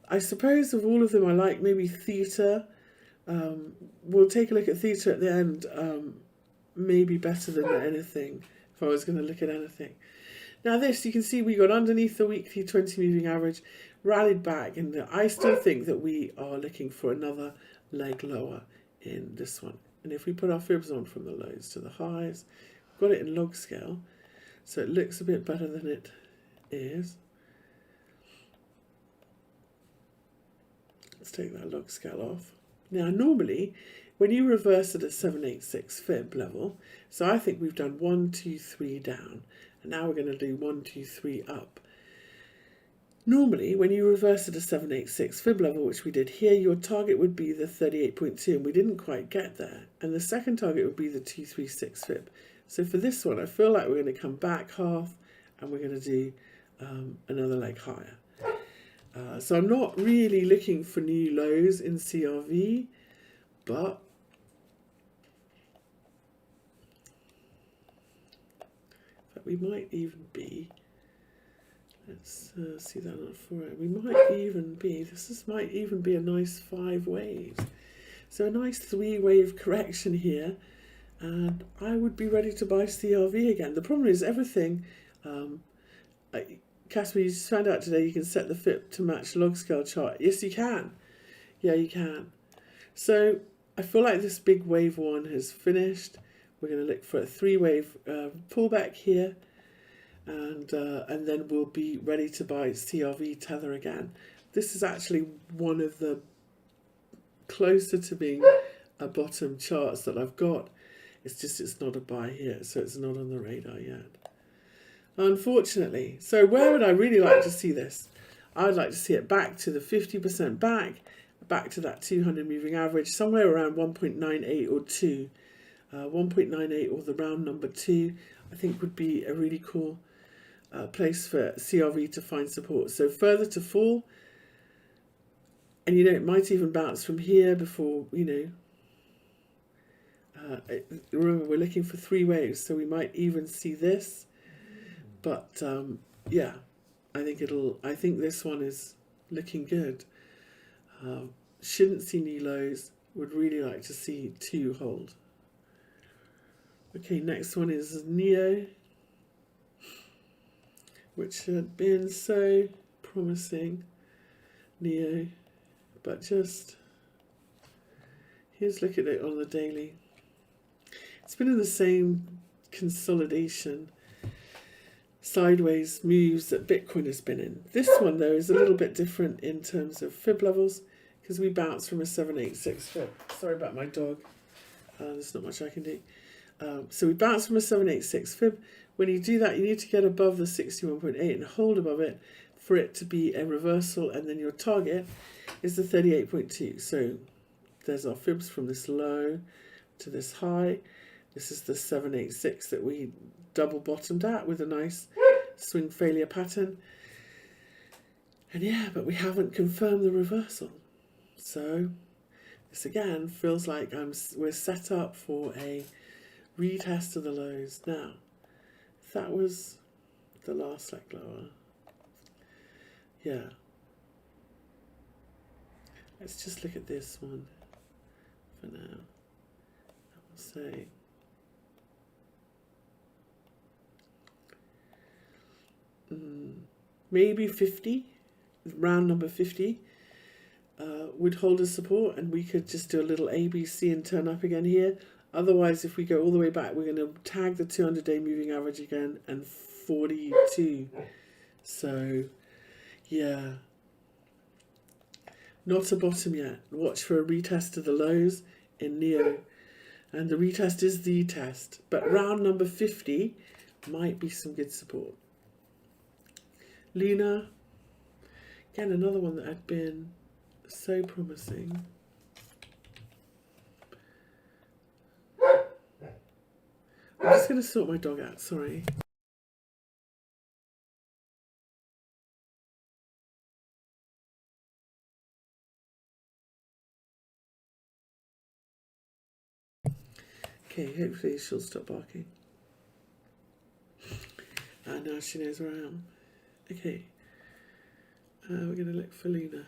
I suppose of all of them I like maybe Theta. We'll take a look at Theta at the end. Maybe better than anything if I was going to look at anything. Now this, you can see we got underneath the weekly 20 moving average, rallied back, and I still think that we are looking for another leg lower in this one. And if we put our fibs on from the lows to the highs, we've got it in log scale, so it looks a bit better than it is. Let's take that log scale off. Now normally, when you reverse at a 786 fib level, so I think we've done 1, 2, 3 down, and now we're going to do 1, 2, 3 up. Normally, when you reverse at a 786 fib level, which we did here, your target would be the 38.2, and we didn't quite get there. And the second target would be the 236 fib. So for this one, I feel like we're going to come back half, and we're going to do another leg higher. So I'm not really looking for new lows in CRV, but we might even be, let's see that on 4. We might even be, might even be a nice 5 waves. So a nice 3-wave correction here, and I would be ready to buy CRV again. The problem is everything, Casper, you just found out today you can set the FIP to match log scale chart. Yes, you can. Yeah, you can. So I feel like this big wave 1 has finished. We're going to look for a 3-wave pullback here, and then we'll be ready to buy CRV tether again. This is actually one of the closer to being a bottom charts that I've got. It's just it's not a buy here, so it's not on the radar yet, unfortunately. So where would I really like to see this? I'd like to see it back to the 50% back to that 200 moving average, somewhere around 1.98 or 2. 1.98 or the round number 2, I think would be a really cool place for CRV to find support. So further to fall, and it might even bounce from here before, remember we're looking for 3 waves, so we might even see this. But yeah, I think this one is looking good. Shouldn't see new lows, would really like to see 2 hold. Okay, next one is Neo, which had been so promising, Neo, but just, here's look at it on the daily. It's been in the same consolidation, sideways moves that Bitcoin has been in. This one, though, is a little bit different in terms of fib levels, because we bounced from a 786 fib. Sorry about my dog, there's not much I can do. So we bounce from a 786 fib. When you do that, you need to get above the 61.8 and hold above it for it to be a reversal, and then your target is the 38.2. So there's our fibs from this low. to this high. This is the 786 that we double bottomed at with a nice swing failure pattern. And yeah, but we haven't confirmed the reversal. So this again feels like we're set up for a retest of the lows. Now, if that was the last leg lower, yeah. Let's just look at this one for now. I will say maybe 50, round number 50, would hold as support, and we could just do a little ABC and turn up again here. Otherwise, if we go all the way back, we're going to tag the 200-day moving average again and 42. So, yeah. Not a bottom yet. Watch for a retest of the lows in Neo. And the retest is the test. But round number 50 might be some good support. Luna. Again, another one that had been so promising. I'm just going to sort my dog out, sorry. Okay, hopefully she'll stop barking. And now she knows where I am. Okay, we're going to look for Luna.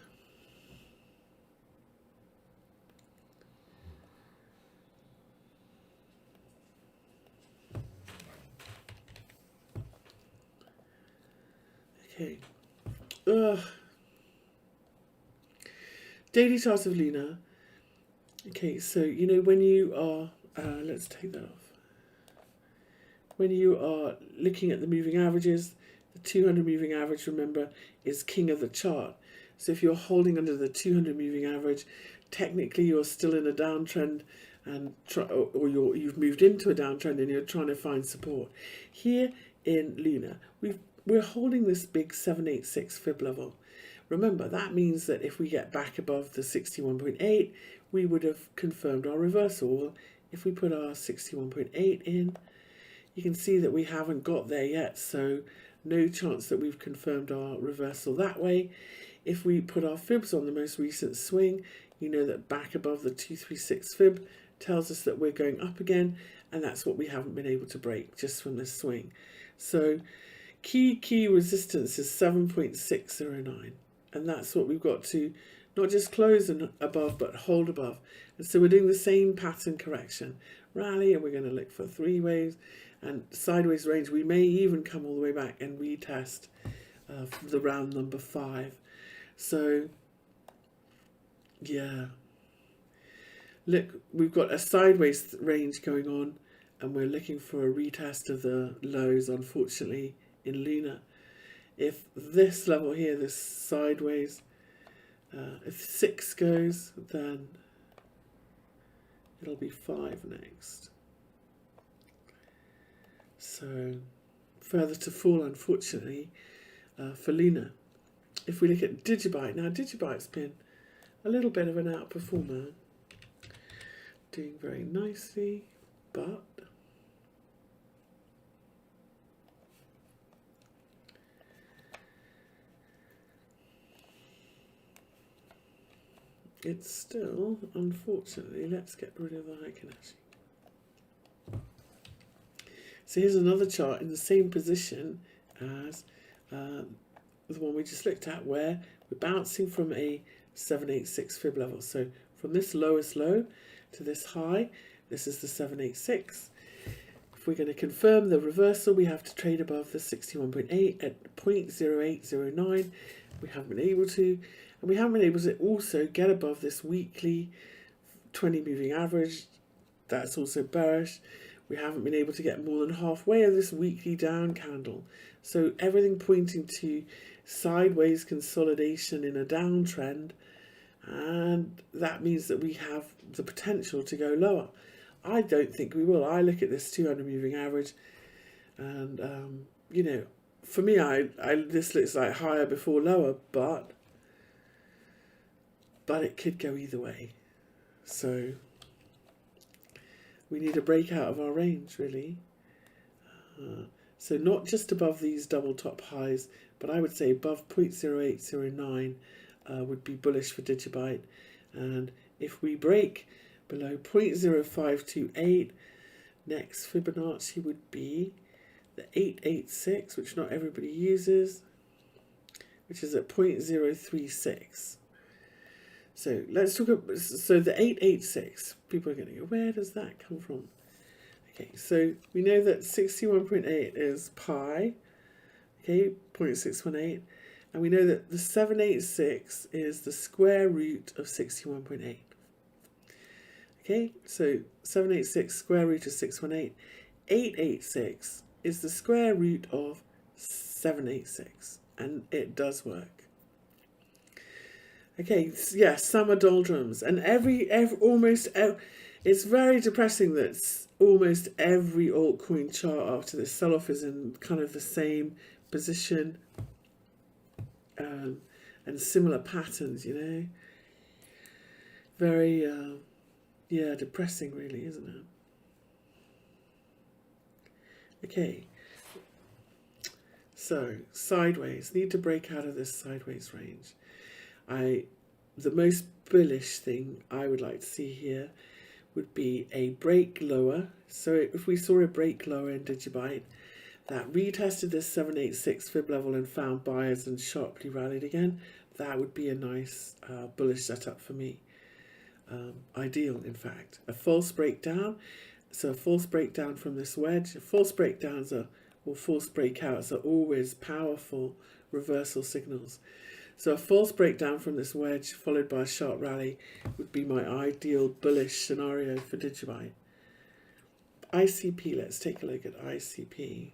Okay. Daily chart of Luna. Okay, so you know when you are, let's take that off. When you are looking at the moving averages, the 200 moving average, remember, is king of the chart. So if you're holding under the 200 moving average, technically you're still in a downtrend, and you've moved into a downtrend and you're trying to find support. Here in Luna, we're holding this big 786 fib level. Remember, that means that if we get back above the 61.8, we would have confirmed our reversal. If we put our 61.8 in, you can see that we haven't got there yet, so no chance that we've confirmed our reversal that way. If we put our fibs on the most recent swing, you know that back above the 236 fib tells us that we're going up again, and that's what we haven't been able to break just from this swing. So key resistance is 7.609, and that's what we've got to not just close above but hold above. And so we're doing the same pattern correction, rally, and we're going to look for three waves and sideways range. We may even come all the way back and retest the round number 5. So yeah, look, we've got a sideways range going on, and we're looking for a retest of the lows, unfortunately, in Luna. If this level here, this sideways, if 6 goes, then it'll be 5 next. So further to fall, unfortunately, for Luna. If we look at Digibyte, now Digibyte's been a little bit of an outperformer, doing very nicely, but it's still, unfortunately, let's get rid of the Heikenhashi. So here's another chart in the same position as the one we just looked at, where we're bouncing from a 786 fib level. So from this lowest low to this high, this is the 786. If we're going to confirm the reversal, we have to trade above the 61.8 at 0.0809. We haven't been able to. And we haven't been able to also get above this weekly 20 moving average. That's also bearish. We haven't been able to get more than halfway of this weekly down candle. So everything pointing to sideways consolidation in a downtrend. And that means that we have the potential to go lower. I don't think we will. I look at this 200 moving average, and you know, for me, this looks like higher before lower, but it could go either way. So we need a breakout of our range, really. So not just above these double top highs, but I would say above 0.0809 would be bullish for Digibyte. And if we break below 0.0528, next Fibonacci would be the 886, which not everybody uses, which is at 0.036. So let's talk about, so the 886, people are going to go, where does that come from? Okay, so we know that 61.8 is pi, okay, 0.618, and we know that the 786 is the square root of 61.8. Okay, so 786 square root of 618, 886 is the square root of 786, and it does work. Okay, yeah, summer doldrums, and it's very depressing that almost every altcoin chart after this sell-off is in kind of the same position and similar patterns, you know. Very, yeah, depressing really, isn't it? Okay, so sideways, need to break out of this sideways range. The most bullish thing I would like to see here would be a break lower. So if we saw a break lower in Digibyte that retested this 786 fib level and found buyers and sharply rallied again, that would be a nice bullish setup for me. Ideal, in fact. A false breakdown. So a false breakdown from this wedge. False breakdowns or false breakouts are always powerful reversal signals. So a false breakdown from this wedge followed by a sharp rally would be my ideal bullish scenario for Digibyte. ICP, let's take a look at ICP.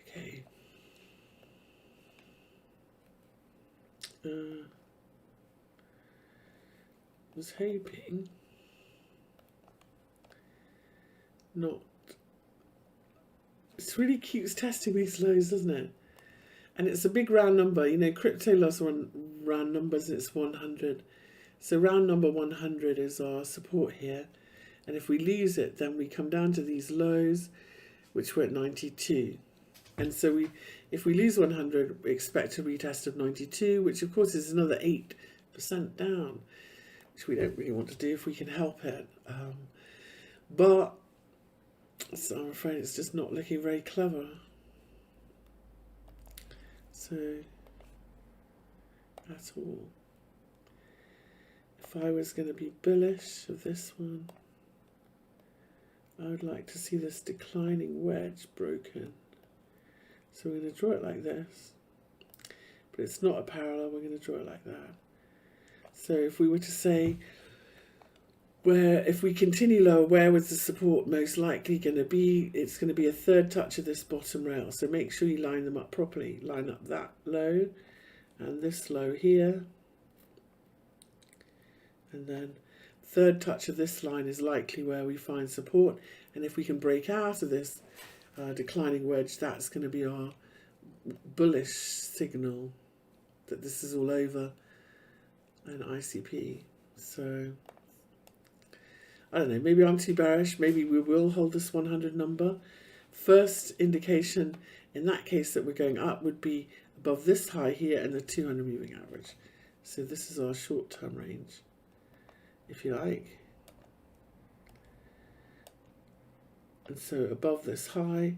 Okay. Was hoping not. It really keeps testing these lows, doesn't it? And it's a big round number. You know, crypto loves round numbers. It's 100. So round number 100 is our support here. And if we lose it, then we come down to these lows, which were at 92. And so if we lose 100, we expect a retest of 92, which of course is another 8% down, which we don't really want to do if we can help it. But so I'm afraid it's just not looking very clever. So, at all. If I was going to be bullish of this one, I would like to see this declining wedge broken. So we're going to draw it like this. But it's not a parallel, we're going to draw it like that. So if we were to say, if we continue lower, where was the support most likely going to be? It's going to be a third touch of this bottom rail. So make sure you line them up properly. Line up that low and this low here. And then third touch of this line is likely where we find support. And if we can break out of this declining wedge, that's going to be our bullish signal that this is all over an ICP. So I don't know, maybe I'm too bearish, maybe we will hold this 100 number. First indication in that case that we're going up would be above this high here and the 200 moving average. So this is our short-term range, if you like. And so above this high,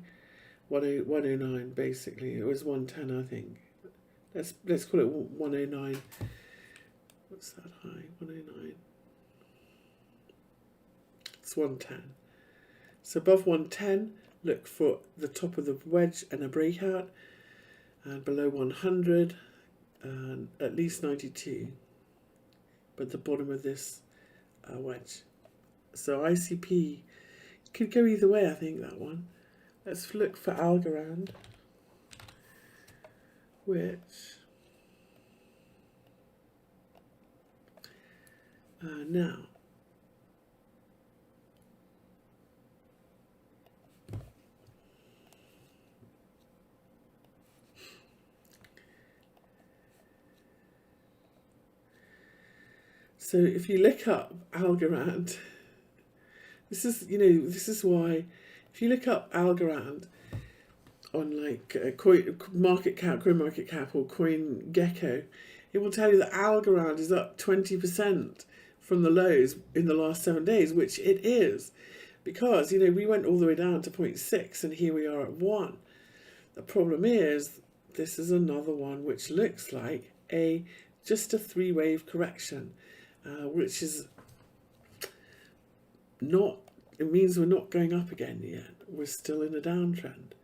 109 basically, it was 110 I think. Let's call it 109. What's that high? 109. It's 110. So above 110, look for the top of the wedge and a breakout, and below 100, and at least 92, but the bottom of this wedge. So ICP could go either way, I think, that one. Let's look for Algorand, which now So if you look up Algorand, this is why, if you look up Algorand on like coin market cap, or CoinGecko, it will tell you that Algorand is up 20% from the lows in the last 7 days, which it is, because we went all the way down to 0.6 and here we are at 1. The problem is this is another one which looks like just a 3-wave correction, which is not, it means we're not going up again yet. We're still in a downtrend.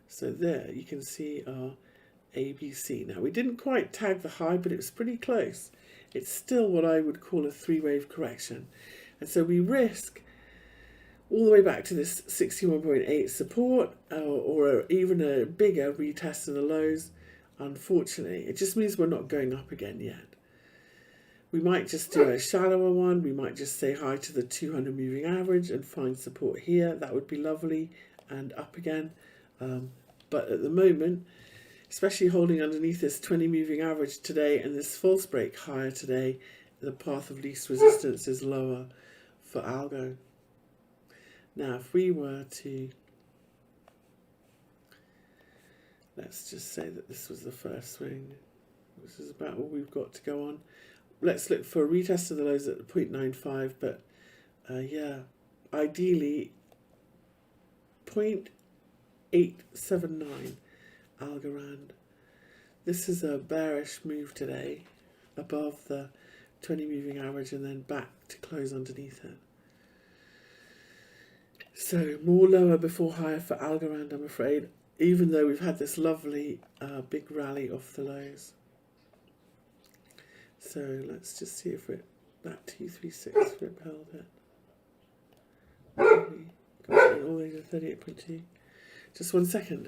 So there you can see our ABC. Now we didn't quite tag the high, but it was pretty close. It's still what I would call a 3-wave correction. And so we risk all the way back to this 61.8 support, or even a bigger retest in the lows. Unfortunately, it just means we're not going up again yet. We might just do a shallower one. We might just say hi to the 200 moving average and find support here. That would be lovely, and up again. But at the moment, especially holding underneath this 20 moving average today and this false break higher today, the path of least resistance is lower for ALGO. Now, if we were to, let's just say that this was the first swing. This is about all we've got to go on. Let's look for a retest of the lows at 0.95, but yeah, ideally 0.879 Algorand. This is a bearish move today, above the 20 moving average and then back to close underneath it. So more lower before higher for Algorand, I'm afraid, even though we've had this lovely big rally off the lows. So let's just see if that 236 rip held it. Got it all the way to 38.2. Just 1 second.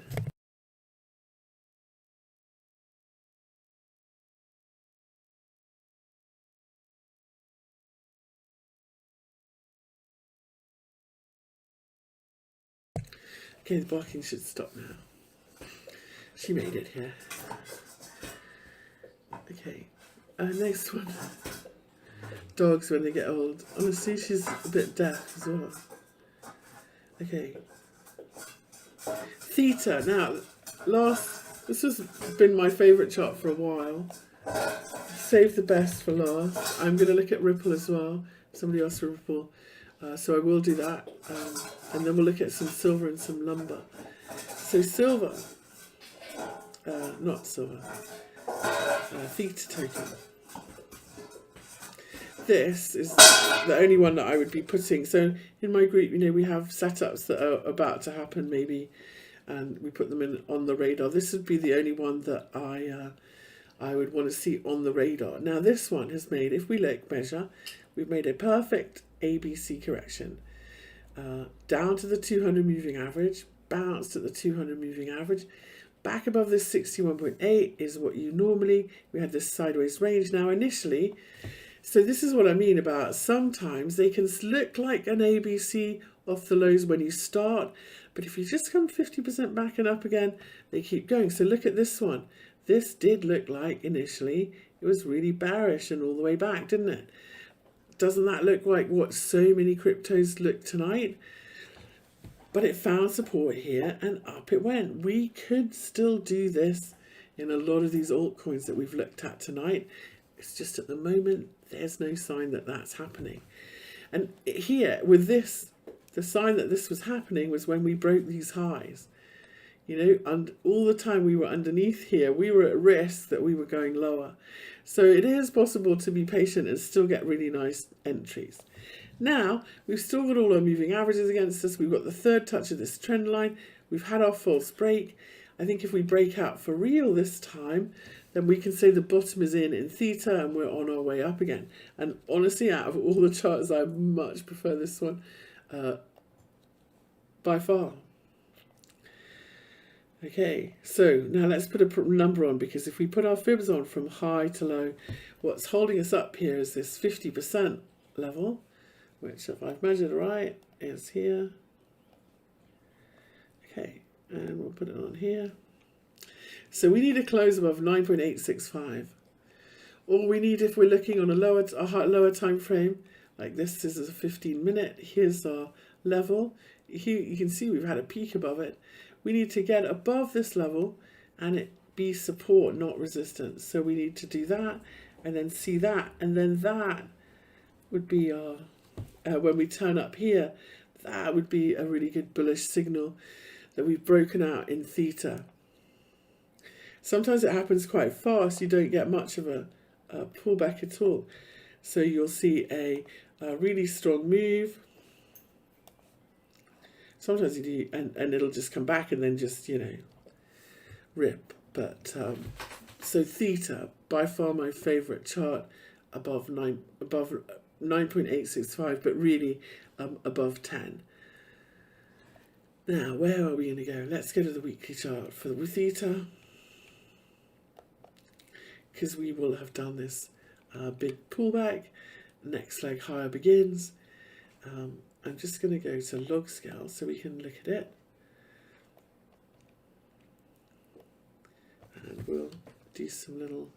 Okay, the barking should stop now. She made it here. Okay, next one. Dogs when they get old. Honestly, she's a bit deaf as well. Okay. Theta. Now, this has been my favourite chart for a while. Save the best for last. I'm going to look at Ripple as well. Somebody asked for Ripple. So I will do that. And then we'll look at some silver and some lumber. So silver. Not silver. Theta token. This is the only one that I would be putting. So in my group, we have setups that are about to happen maybe, and we put them in on the radar. This would be the only one that I would want to see on the radar. Now this one has made, if we measure, we've made a perfect ABC correction. Down to the 200 moving average, bounced at the 200 moving average. Back above this 61.8 is what we had this sideways range. Now initially, so this is what I mean about sometimes they can look like an ABC off the lows when you start, but if you just come 50% back and up again, they keep going. So look at this one. This did look like initially it was really bearish and all the way back, didn't it? Doesn't that look like what so many cryptos look tonight? But it found support here and up it went. We could still do this in a lot of these altcoins that we've looked at tonight. It's just at the moment, there's no sign that that's happening. And here, with this, the sign that this was happening was when we broke these highs. And all the time we were underneath here, we were at risk that we were going lower. So it is possible to be patient and still get really nice entries. Now, we've still got all our moving averages against us. We've got the third touch of this trend line. We've had our false break. I think if we break out for real this time, then we can say the bottom is in Theta and we're on our way up again. And honestly, out of all the charts, I much prefer this one by far. Okay, so now let's put a number on, because if we put our fibs on from high to low, what's holding us up here is this 50% level, which if I've measured right is here. Okay, and we'll put it on here. So we need a close above 9.865. All we need if we're looking on a lower time frame, like this is a 15-minute, here's our level. Here you can see we've had a peak above it. We need to get above this level and it be support, not resistance. So we need to do that and then see that, and then that would be our, when we turn up here, that would be a really good bullish signal that we've broken out in theta. Sometimes it happens quite fast, you don't get much of a pullback at all. So you'll see a really strong move. Sometimes you do, and it'll just come back and then just, you know, rip. But so theta, by far my favorite chart, above 9.865, but really above 10. Now, where are we going to go? Let's go to the weekly chart for the theta, because we will have done this big pullback. Next leg higher begins. I'm just going to go to log scale so we can look at it. And we'll do some little,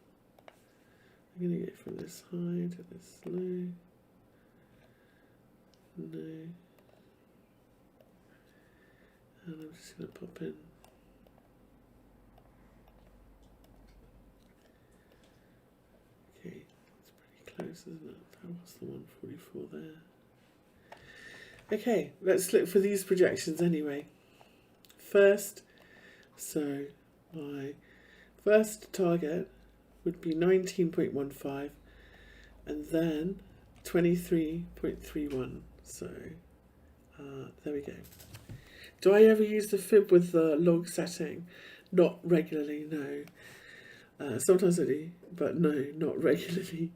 I'm going to go from this high to this low. No. And I'm just going to pop in. Okay, it's pretty close, isn't it? That was the 144 there. Okay, let's look for these projections anyway. First, so my first target would be 19.15 and then 23.31. So there we go. Do I ever use the fib with the log setting? Not regularly, no. Sometimes I do, but no, not regularly.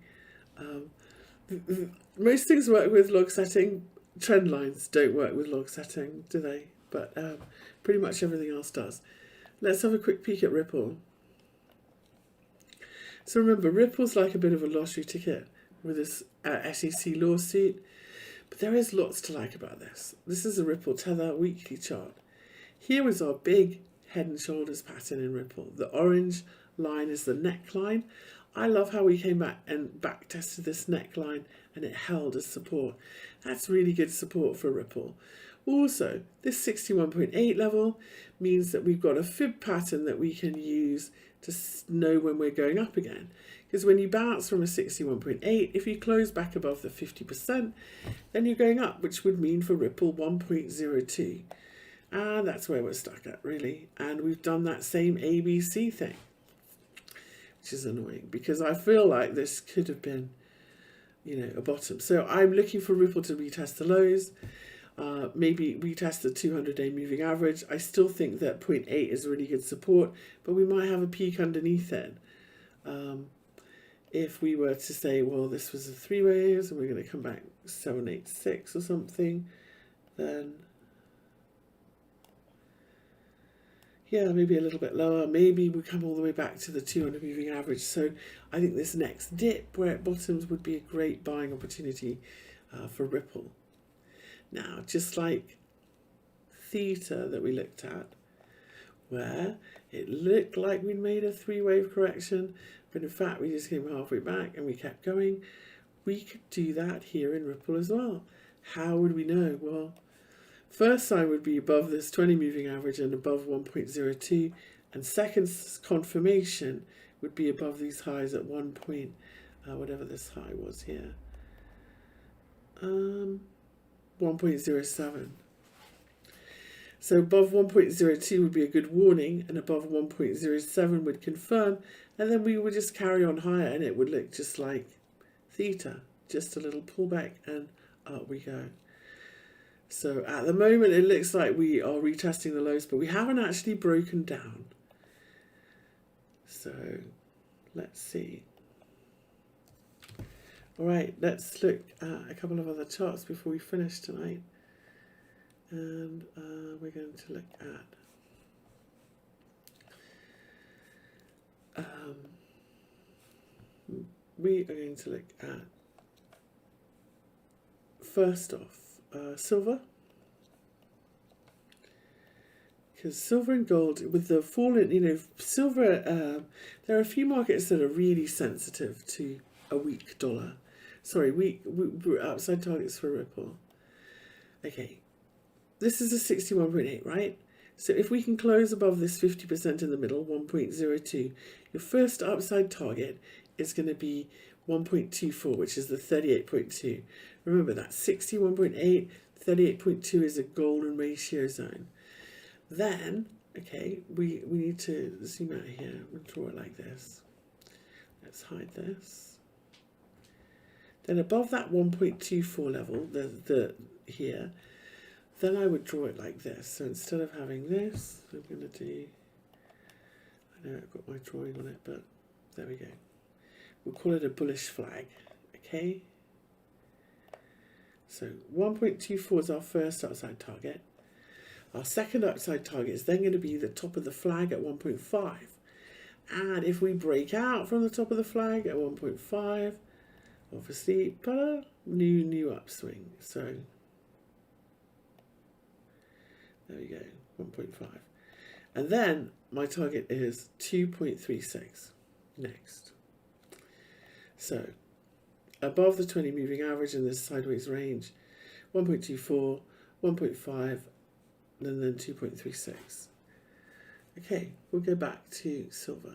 Most things work with log setting. Trend lines don't work with log setting, do they? But pretty much everything else does. Let's have a quick peek at Ripple. So remember, Ripple's like a bit of a lottery ticket with this SEC lawsuit. But there is lots to like about this. This is a Ripple Tether weekly chart. Here is our big head and shoulders pattern in Ripple. The orange line is the neckline. I love how we came back and back tested this neckline and it held as support. That's really good support for Ripple. Also, this 61.8 level means that we've got a fib pattern that we can use to know when we're going up again. Because when you bounce from a 61.8, if you close back above the 50%, then you're going up, which would mean for Ripple 1.02. And that's where we're stuck at, really. And we've done that same ABC thing, which is annoying because I feel like this could have been, you know, a bottom. So I'm looking for Ripple to retest the lows, maybe retest the 200-day moving average. I still think that 0.8 is really good support, but we might have a peak underneath it. If we were to say, well, this was a 3 waves and we're going to come back 786 or something, then yeah, maybe a little bit lower. Maybe we come all the way back to the 200 moving average. So I think this next dip where it bottoms would be a great buying opportunity for Ripple. Now, just like Theta that we looked at, where it looked like we'd made a 3-wave correction, but in fact we just came halfway back and we kept going. We could do that here in Ripple as well. How would we know? Well, first sign would be above this 20 moving average and above 1.02, and second confirmation would be above these highs at whatever this high was here, 1.07. So above 1.02 would be a good warning, and above 1.07 would confirm, and then we would just carry on higher and it would look just like Theta, just a little pullback and up we go. So at the moment it looks like we are retesting the lows, but we haven't actually broken down. So let's see. All right, let's look at a couple of other charts before we finish tonight. And we're going to look at, first off, silver. Because silver and gold, with the fall in, you know, silver, there are a few markets that are really sensitive to a weak dollar. Sorry, we're outside targets for Ripple. Okay, this is a 61.8, right? So if we can close above this 50% in the middle, 1.02, your first upside target is going to be 1.24, which is the 38.2. Remember that 61.8, 38.2 is a golden ratio zone. Then, okay, we need to zoom out here and draw it like this. Let's hide this. Then above that 1.24 level, here, then I would draw it like this. So instead of having this, I'm going to do, I know I've got my drawing on it, but there we go. We'll call it a bullish flag, okay? So 1.24 is our first upside target. Our second upside target is then going to be the top of the flag at 1.5. And if we break out from the top of the flag at 1.5, obviously, new upswing. So there we go, 1.5. And then my target is 2.36 next. So above the 20 moving average in this sideways range, 1.24, 1.5, and then 2.36. Okay, we'll go back to silver.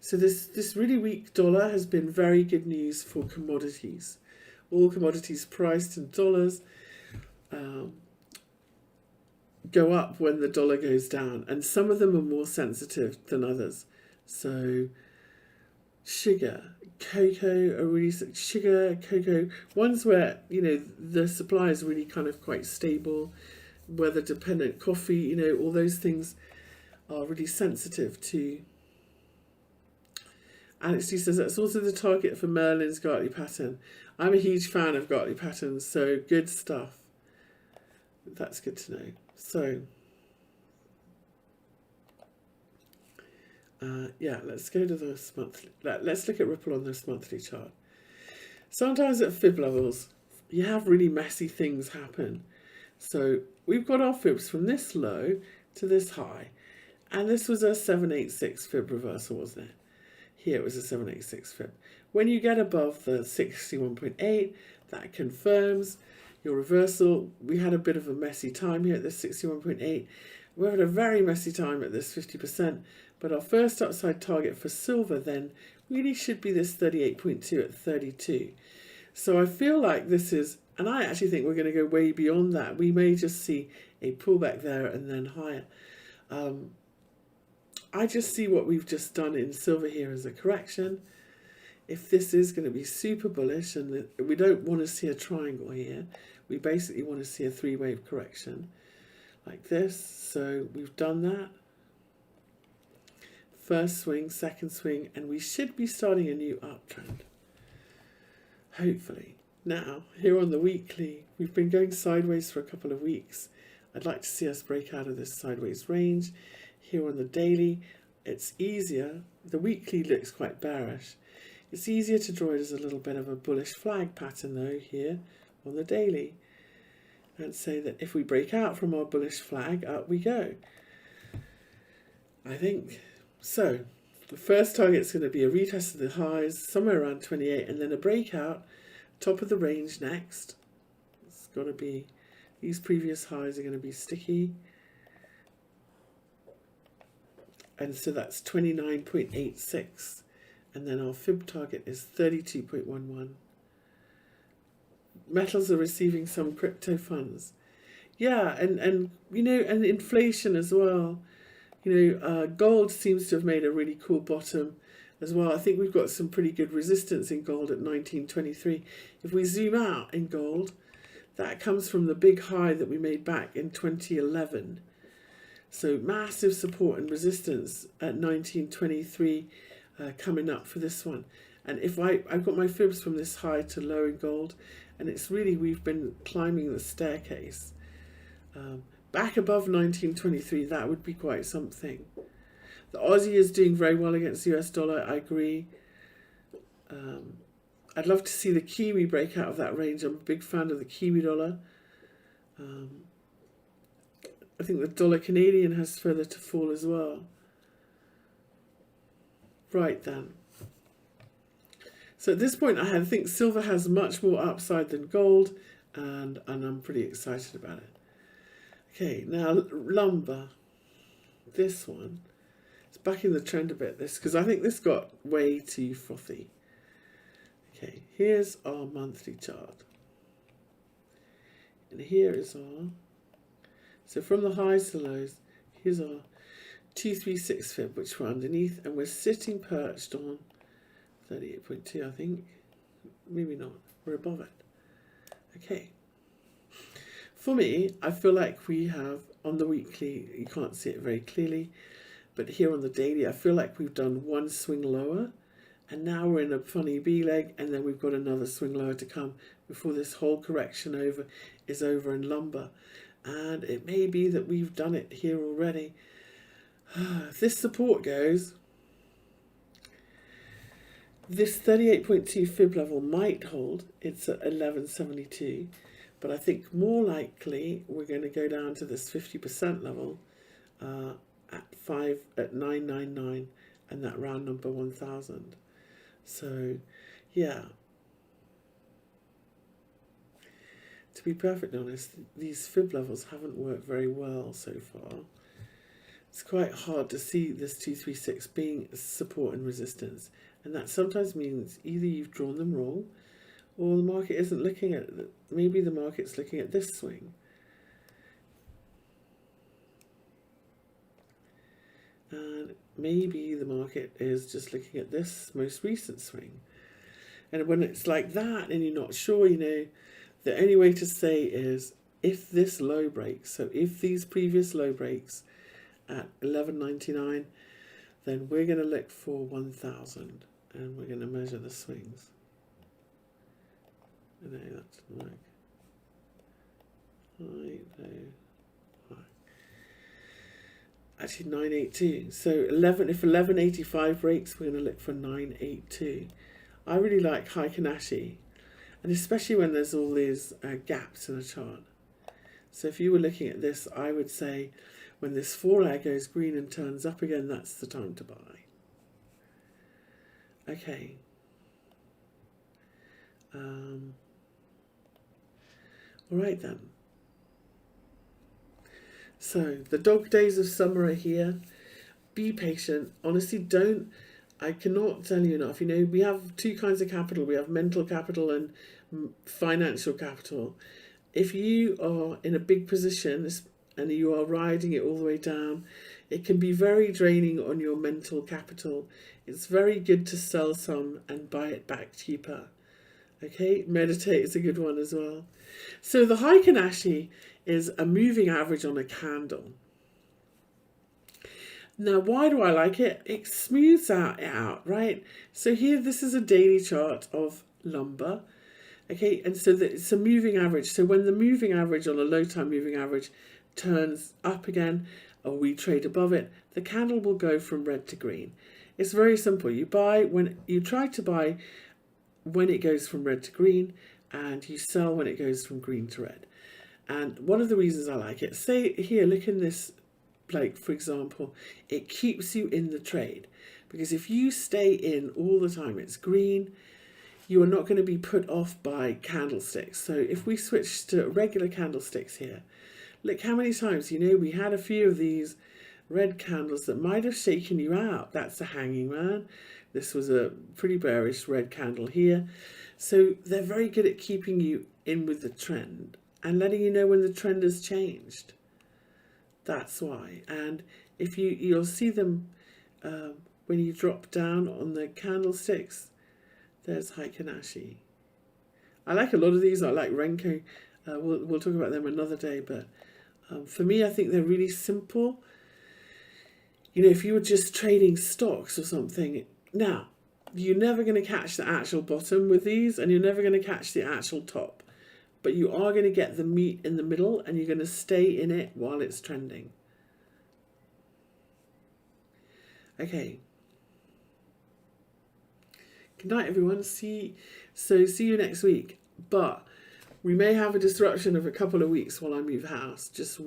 So this really weak dollar has been very good news for commodities. All commodities priced in dollars go up when the dollar goes down, and some of them are more sensitive than others. So sugar, cocoa are really, sugar, cocoa, ones where, you know, the supply is really kind of quite stable, weather dependent, coffee, you know, all those things are really sensitive to. Alex G says that's also the target for Merlin's Gartley pattern. I'm a huge fan of Gartley patterns, so good stuff. That's good to know. So yeah, let's go to this monthly. Let's look at Ripple on this monthly chart. Sometimes at fib levels, you have really messy things happen. So we've got our fibs from this low to this high, and this was a 786 fib reversal, wasn't it? Here it was a 786 fib. When you get above the 61.8, that confirms your reversal. We had a bit of a messy time here at this 61.8. We had a very messy time at this 50%, but our first upside target for silver then really should be this 38.2 at 32. So I feel like this is, and I actually think we're going to go way beyond that. We may just see a pullback there and then higher. I just see what we've just done in silver here as a correction. If this is going to be super bullish, and we don't want to see a triangle here, we basically want to see a three-wave correction like this. So we've done that. First swing, second swing, and we should be starting a new uptrend. Hopefully. Now, here on the weekly, we've been going sideways for a couple of weeks. I'd like to see us break out of this sideways range. Here on the daily, it's easier. The weekly looks quite bearish. It's easier to draw it as a little bit of a bullish flag pattern though here on the daily, and say that if we break out from our bullish flag, up we go. I think so. The first target is going to be a retest of the highs somewhere around 28, and then a breakout top of the range next. It's got to be, these previous highs are going to be sticky. And so that's 29.86. And then our fib target is 32.11. Metals are receiving some crypto funds. Yeah, and you know, and inflation as well. You know, gold seems to have made a really cool bottom as well. I think we've got some pretty good resistance in gold at 1923. If we zoom out in gold, that comes from the big high that we made back in 2011. So massive support and resistance at 1923 coming up for this one. And if I've got my fibs from this high to low in gold, and it's really, we've been climbing the staircase. Back above 1923, that would be quite something. The Aussie is doing very well against the US dollar, I agree. I'd love to see the Kiwi break out of that range. I'm a big fan of the Kiwi dollar. I think the dollar Canadian has further to fall as well. Right then. So at this point, I think silver has much more upside than gold, and I'm pretty excited about it. Okay, now lumber. This one. It's backing the trend a bit, this, because I think this got way too frothy. Okay, here's our monthly chart. And here is our, so from the highs to the lows, here's our 236 fib, which we're underneath, and we're sitting perched on 38.2, I think. Maybe not. We're above it. Okay. For me, I feel like we have, on the weekly, you can't see it very clearly, but here on the daily, I feel like we've done one swing lower, and now we're in a funny B leg, and then we've got another swing lower to come before this whole correction is over in lumber. And it may be that we've done it here already. If this support goes, this 38.2 fib level might hold. It's at 1172, but I think more likely we're going to go down to this 50% level at 999 and that round number 1000. So yeah, to be perfectly honest, these fib levels haven't worked very well so far. It's quite hard to see this 236 being support and resistance, and that sometimes means either you've drawn them wrong, or the market isn't looking at, maybe the market's looking at this swing. And maybe the market is just looking at this most recent swing. And when it's like that and you're not sure, you know, the only way to say is if this low breaks, so if these previous low breaks at 1199, then we're going to look for 1000 and we're going to measure the swings. No, that doesn't work. Actually 982. So if 1185 breaks, we're going to look for 982. I really like Heikin-Ashi, and especially when there's all these gaps in a chart. So if you were looking at this, I would say when this 4-hour goes green and turns up again, that's the time to buy. Okay. All right then. So the dog days of summer are here. Be patient. Honestly, I cannot tell you enough. You know, we have two kinds of capital. We have mental capital and financial capital. If you are in a big position and you are riding it all the way down, it can be very draining on your mental capital. It's very good to sell some and buy it back cheaper. Okay, meditate is a good one as well. So the Heikin-Ashi is a moving average on a candle. Now, why do I like it? It smooths out, right? So here, this is a daily chart of lumber. Okay, and so it's a moving average. So when the moving average on a low time moving average turns up again, or we trade above it, the candle will go from red to green. It's very simple. You try to buy when it goes from red to green, and you sell when it goes from green to red. And one of the reasons I like it, say here, look in this, like for example, it keeps you in the trade, because if you stay in all the time, it's green, you are not going to be put off by candlesticks. So if we switch to regular candlesticks here, look how many times, you know, we had a few of these red candles that might have shaken you out. That's a hanging man. This was a pretty bearish red candle here. So they're very good at keeping you in with the trend and letting you know when the trend has changed. That's why. And if you'll see them when you drop down on the candlesticks, there's Heikin-Ashi. I like a lot of these. I like Renko. We'll talk about them another day. But for me, I think they're really simple. You know, if you were just trading stocks or something, now, you're never going to catch the actual bottom with these, and you're never going to catch the actual top. But you are going to get the meat in the middle, and you're going to stay in it while it's trending. Okay. Good night, everyone. See you next week. But we may have a disruption of a couple of weeks while I move house. Just